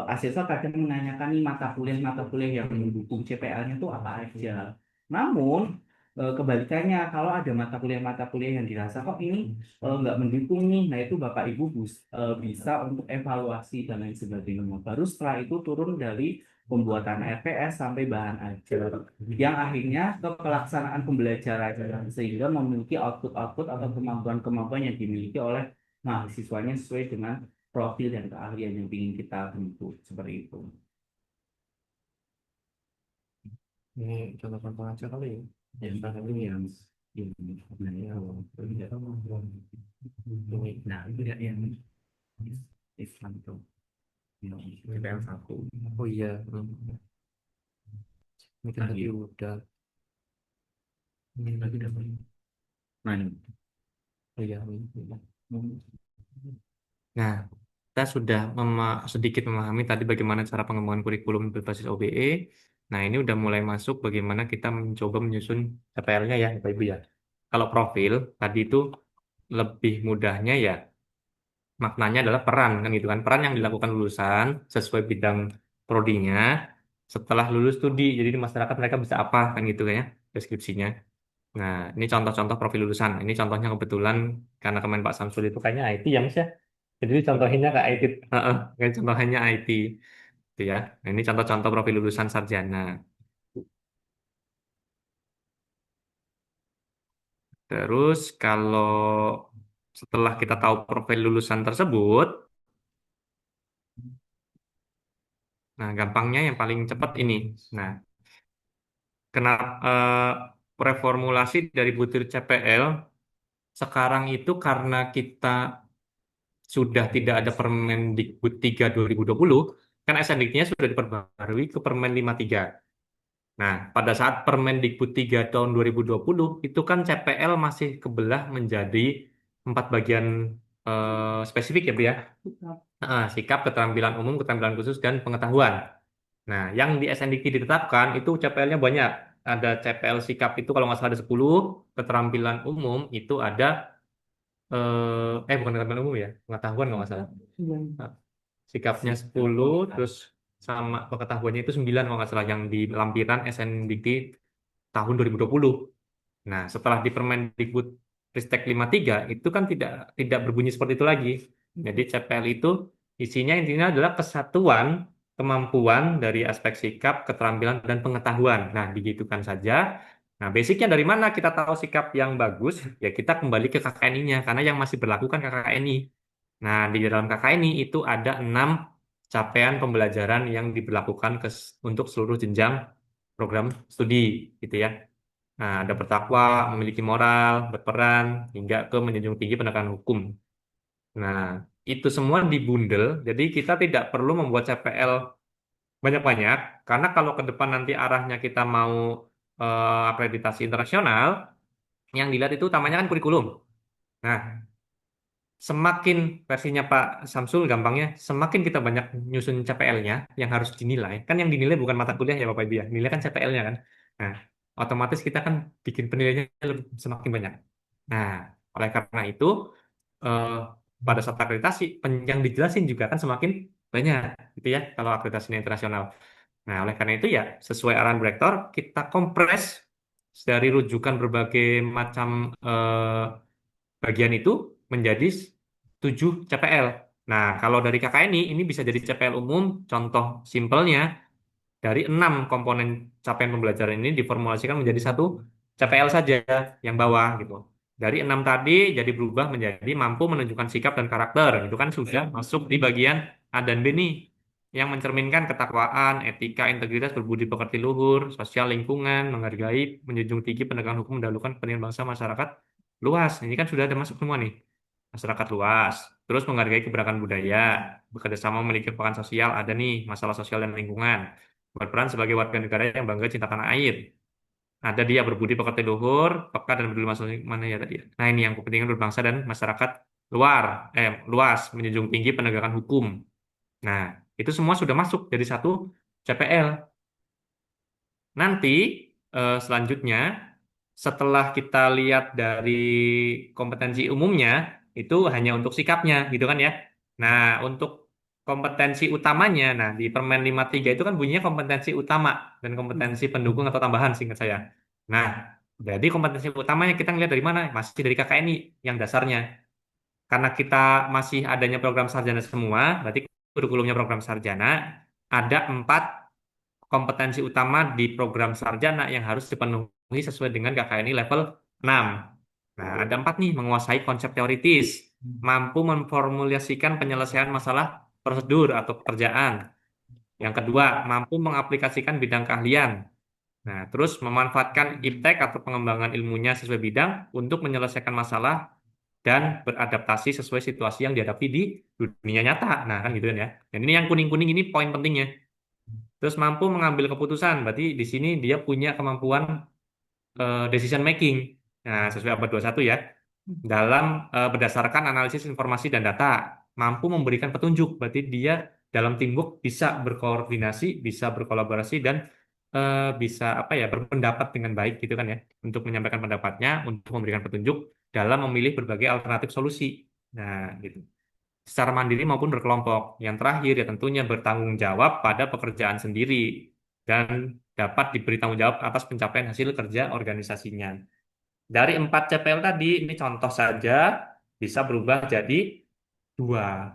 asesor kadang menanyakan nih mata kuliah yang mendukung CPL-nya tuh apa aja. Namun kebalikannya kalau ada mata kuliah yang dirasa kok ini nggak mendukung nih, nah itu Bapak Ibu bisa untuk evaluasi dan lain sebagainya. Baru setelah itu turun dari pembuatan RPS sampai bahan ajar yang akhirnya ke pelaksanaan pembelajaran sehingga memiliki output-output atau kemampuan-kemampuan yang dimiliki oleh mahasiswanya sesuai dengan profil dan keahlian yang ingin kita bentuk seperti itu. Ini contoh-contoh aja kali ya. Ya, ini yang sebenarnya nah itu ya yang Islam itu CPL 1. Oh iya. Ini kan tadi Iya. udah. Lagi dapat. Nah, ini. Oh iya. Nah, kita sudah sedikit memahami tadi bagaimana cara pengembangan kurikulum berbasis OBE. Nah, ini udah mulai masuk bagaimana kita mencoba menyusun CPL-nya ya, Bapak Ibu ya. Kalau profil tadi itu lebih mudahnya ya maknanya adalah peran kan gitu kan. Peran yang dilakukan lulusan sesuai bidang prodinya setelah lulus studi. Jadi di masyarakat mereka bisa apa kan gitu kan ya deskripsinya. Nah, ini contoh-contoh profil lulusan. Ini contohnya kebetulan karena kemarin Pak Samsul itu kayaknya IT ya Mas ya. Jadi contohinnya kayak IT, kayak contohnya IT, gitu ya. Nah, ini contoh-contoh profil lulusan sarjana. Terus kalau setelah kita tahu profil lulusan tersebut, nah gampangnya yang paling cepat ini. Nah, kenapa reformulasi dari butir CPL sekarang itu karena kita sudah tidak ada Permendikbud 3 2020, kan SNDIK-nya sudah diperbarui ke Permen 53. Nah, pada saat Permendikbud 3 tahun 2020, itu kan CPL masih kebelah menjadi 4 bagian spesifik ya, Bu ya. Sikap, keterampilan umum, keterampilan khusus, dan pengetahuan. Nah, yang di SNDIK ditetapkan itu CPL-nya banyak. Ada CPL sikap itu kalau nggak salah ada 10, keterampilan umum itu ada, bukan keterampilan umum ya, pengetahuan kalau nggak salah. Nah, sikapnya 10, terus sama pengetahuannya itu 9 kalau nggak salah yang di lampiran SNDIK tahun 2020. Nah, setelah di Permendikbud Ristek 53 itu kan tidak berbunyi seperti itu lagi. Jadi CPL itu isinya intinya adalah kesatuan kemampuan dari aspek sikap, keterampilan dan pengetahuan. Nah, digitukan saja. Nah, basicnya dari mana kita tahu sikap yang bagus? Ya kita kembali ke KKNI-nya karena yang masih berlaku kan KKNI. Nah, di dalam KKNI itu ada 6 capaian pembelajaran yang diberlakukan untuk seluruh jenjang program studi, gitu ya. Nah, ada bertakwa, memiliki moral, berperan, hingga ke menjunjung tinggi penegakan hukum. Nah, itu semua dibundel, jadi kita tidak perlu membuat CPL banyak-banyak, karena kalau ke depan nanti arahnya kita mau akreditasi internasional, yang dilihat itu utamanya kan kurikulum. Nah, semakin versinya Pak Samsul gampangnya, semakin kita banyak nyusun CPL-nya yang harus dinilai. Kan yang dinilai bukan mata kuliah ya Bapak Ibu ya, nilai kan CPL-nya kan. Nah, otomatis kita kan bikin penilaiannya semakin banyak. Nah, oleh karena itu eh, pada saat akreditasi yang dijelasin juga kan semakin banyak gitu ya kalau akreditasi internasional. Nah, oleh karena itu ya sesuai arahan rektor kita kompres dari rujukan berbagai macam bagian itu menjadi 7 CPL. Nah, kalau dari KKNI ini bisa jadi CPL umum, contoh simpelnya dari 6 komponen capaian pembelajaran ini diformulasikan menjadi satu CPL saja yang bawah gitu. Dari 6 tadi jadi berubah menjadi mampu menunjukkan sikap dan karakter. Itu kan sudah masuk di bagian A dan B nih yang mencerminkan ketakwaan, etika, integritas, berbudi pekerti luhur, sosial lingkungan, menghargai, menjunjung tinggi penegakan hukum, mendahulukan kepentingan bangsa masyarakat luas. Ini kan sudah ada masuk semua nih. Masyarakat luas. Terus menghargai keberagaman budaya, bekerja sama memiliki peran sosial, ada nih masalah sosial dan lingkungan. Berperan sebagai warga negara yang bangga cinta tanah air. Ada dia berbudi pekerti luhur, peka dan peduli masalah mana ya tadi. Nah, ini yang kepentingan berbangsa dan masyarakat luas, menjunjung tinggi penegakan hukum. Nah, itu semua sudah masuk jadi satu CPL. Nanti selanjutnya setelah kita lihat dari kompetensi umumnya itu hanya untuk sikapnya gitu kan ya. Nah, untuk kompetensi utamanya, nah di Permen 53 itu kan bunyinya kompetensi utama dan kompetensi pendukung atau tambahan singkat saya. Nah, jadi kompetensi utamanya kita ngelihat dari mana? Masih dari KKNI yang dasarnya. Karena kita masih adanya program sarjana semua, berarti kurikulumnya program sarjana, ada 4 kompetensi utama di program sarjana yang harus dipenuhi sesuai dengan KKNI level 6. Nah, ada 4 nih, menguasai konsep teoritis, mampu memformulasikan penyelesaian masalah prosedur atau pekerjaan. Yang kedua, mampu mengaplikasikan bidang keahlian. Nah, terus memanfaatkan iptek atau pengembangan ilmunya sesuai bidang untuk menyelesaikan masalah dan beradaptasi sesuai situasi yang dihadapi di dunia nyata. Nah, kan gitu kan ya. Dan ini yang kuning-kuning ini poin pentingnya. Terus mampu mengambil keputusan, berarti di sini dia punya kemampuan decision making. Nah, sesuai abad 21 ya. Dalam berdasarkan analisis informasi dan data, mampu memberikan petunjuk, berarti dia dalam teamwork bisa berkoordinasi, bisa berkolaborasi dan bisa apa ya berpendapat dengan baik gitu kan ya, untuk menyampaikan pendapatnya, untuk memberikan petunjuk dalam memilih berbagai alternatif solusi. Nah, gitu secara mandiri maupun berkelompok. Yang terakhir ya tentunya bertanggung jawab pada pekerjaan sendiri dan dapat diberi tanggung jawab atas pencapaian hasil kerja organisasinya. Dari 4 CPL tadi, ini contoh saja bisa berubah jadi dua,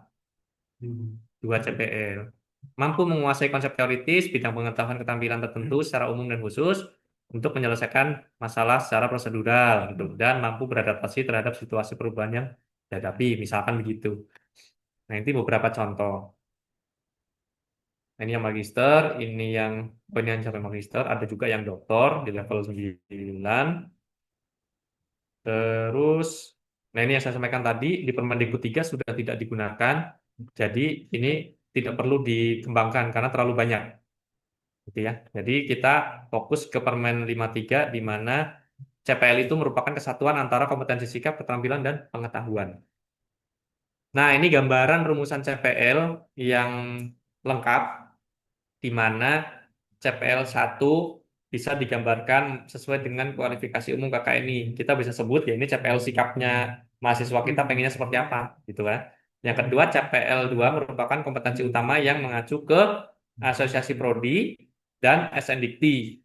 dua CPL. Mampu menguasai konsep teoritis, bidang pengetahuan keterampilan tertentu secara umum dan khusus untuk menyelesaikan masalah secara prosedural, gitu. Dan mampu beradaptasi terhadap situasi perubahan yang dihadapi, misalkan begitu. Nah, ini beberapa contoh. Nah, ini yang magister, ini yang sampai magister, ada juga yang doktor di level 9. Terus, nah ini yang saya sampaikan tadi, di Permendikbud 3 sudah tidak digunakan, jadi ini tidak perlu dikembangkan karena terlalu banyak. Gitu ya. Jadi kita fokus ke Permen 53 di mana CPL itu merupakan kesatuan antara kompetensi sikap, keterampilan, dan pengetahuan. Nah, ini gambaran rumusan CPL yang lengkap di mana CPL 1 bisa digambarkan sesuai dengan kualifikasi umum KKNI. Kita bisa sebut ya ini CPL sikapnya mahasiswa kita pengennya seperti apa gitu kan. Yang kedua CPL 2 merupakan kompetensi utama yang mengacu ke asosiasi prodi dan SNDikti.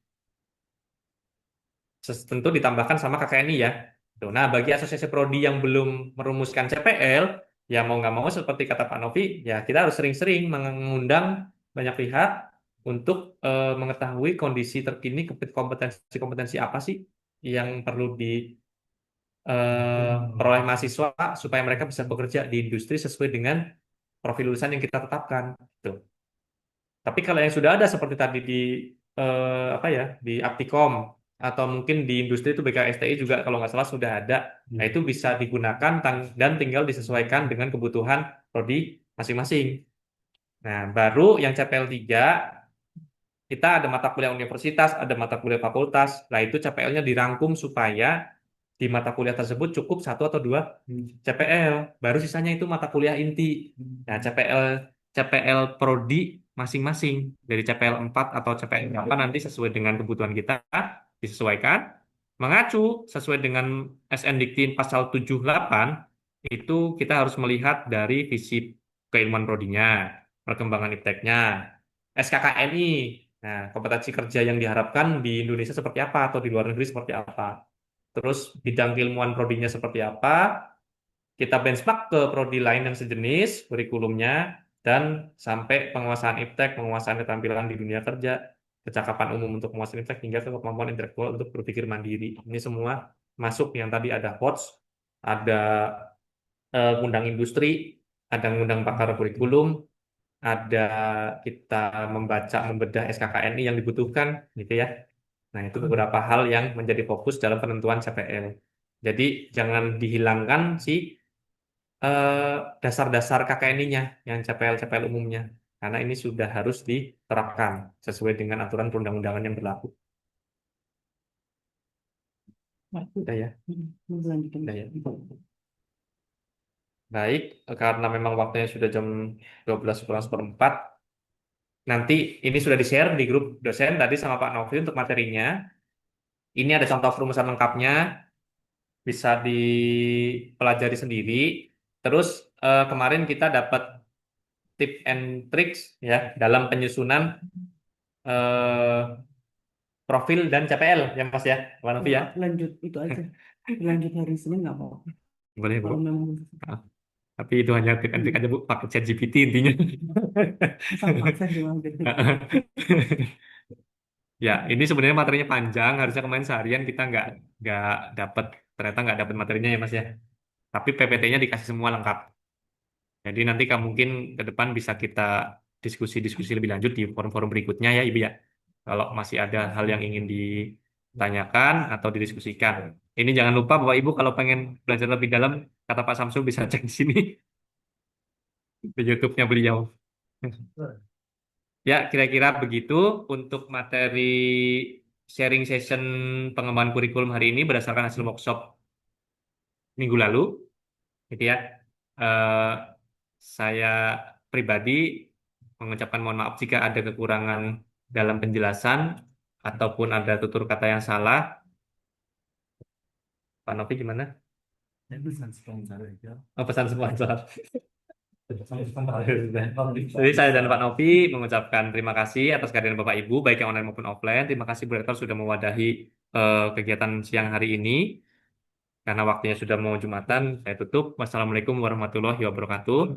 tentu ditambahkan sama KKNI ya. Tuh, nah, bagi asosiasi prodi yang belum merumuskan CPL, ya mau nggak mau seperti kata Pak Novi, ya kita harus sering-sering mengundang banyak pihak untuk mengetahui kondisi terkini kompetensi-kompetensi apa sih yang perlu diperoleh mahasiswa supaya mereka bisa bekerja di industri sesuai dengan profil lulusan yang kita tetapkan. Tuh. Tapi kalau yang sudah ada seperti tadi di apa ya di Aptikom atau mungkin di industri itu BKSTI juga kalau nggak salah sudah ada. Nah itu bisa digunakan dan tinggal disesuaikan dengan kebutuhan prodi masing-masing. Nah baru yang CPL 3 kita ada mata kuliah universitas, ada mata kuliah fakultas. Nah itu CPL-nya dirangkum supaya di mata kuliah tersebut cukup satu atau dua CPL. Baru sisanya itu mata kuliah inti. Nah, CPL prodi masing-masing dari CPL 4 atau CPL berapa nanti sesuai dengan kebutuhan kita disesuaikan. Mengacu sesuai dengan SN Dikti pasal 78 itu kita harus melihat dari visi keilmuan prodinya, perkembangan ipteknya, SKKNI. Nah, kompetensi kerja yang diharapkan di Indonesia seperti apa atau di luar negeri seperti apa. Terus bidang keilmuan prodinya seperti apa, kita benchmark ke prodi lain yang sejenis kurikulumnya, dan sampai penguasaan iptek, penguasaan keterampilan di dunia kerja, kecakapan umum untuk penguasaan iptek, hingga ke kemampuan intelektual untuk berpikir mandiri. Ini semua masuk yang tadi ada HOTS, ada ngundang industri, ada ngundang pakar kurikulum, ada kita membaca, membedah SKKNI yang dibutuhkan, gitu ya. Nah, itu beberapa hal yang menjadi fokus dalam penentuan CPL. Jadi, jangan dihilangkan si dasar-dasar KKNI-nya, yang CPL-CPL umumnya. Karena ini sudah harus diterapkan sesuai dengan aturan perundang-undangan yang berlaku. Udah ya? Udah ya? Baik, karena memang waktunya sudah jam 12 kurang seperempat, nanti ini sudah di-share di grup dosen tadi sama Pak Novi untuk materinya. Ini ada contoh perumusan lengkapnya, bisa dipelajari sendiri. Terus kemarin kita dapat tip and tricks ya dalam penyusunan eh, profil dan CPL ya Mas ya, Pak Novi ya. Lanjut itu aja. Lanjut hari Senin nggak apa-apa. Boleh Bu. Kalau memang Ah, tapi itu hanya tip and trick aja Bu, pakai ChatGPT intinya. sama saya bilang gitu. Ya, ini sebenarnya materinya panjang. Harusnya kemarin seharian kita nggak dapat, ternyata nggak dapat materinya ya Mas ya. Tapi PPT-nya dikasih semua lengkap. Jadi nanti kan mungkin ke depan bisa kita diskusi-diskusi lebih lanjut di forum-forum berikutnya ya Ibu ya. Kalau masih ada hal yang ingin ditanyakan atau didiskusikan. Ini jangan lupa Bapak Ibu kalau pengen belajar lebih dalam, kata Pak Samsul bisa cek di sini di YouTube-nya beliau. Ya, kira-kira begitu untuk materi sharing session pengembangan kurikulum hari ini berdasarkan hasil workshop minggu lalu, gitu ya. Eh, saya pribadi mengucapkan mohon maaf jika ada kekurangan dalam penjelasan ataupun ada tutur kata yang salah. Pak Novi gimana? Pesan sponsor aja. Oh, pesan sponsor. Jadi saya dan Pak Novi mengucapkan terima kasih atas kehadiran Bapak Ibu, baik yang online maupun offline. Terima kasih Bu Rektor sudah mewadahi kegiatan siang hari ini. Karena waktunya sudah mau Jumatan, saya tutup. Wassalamualaikum warahmatullahi wabarakatuh.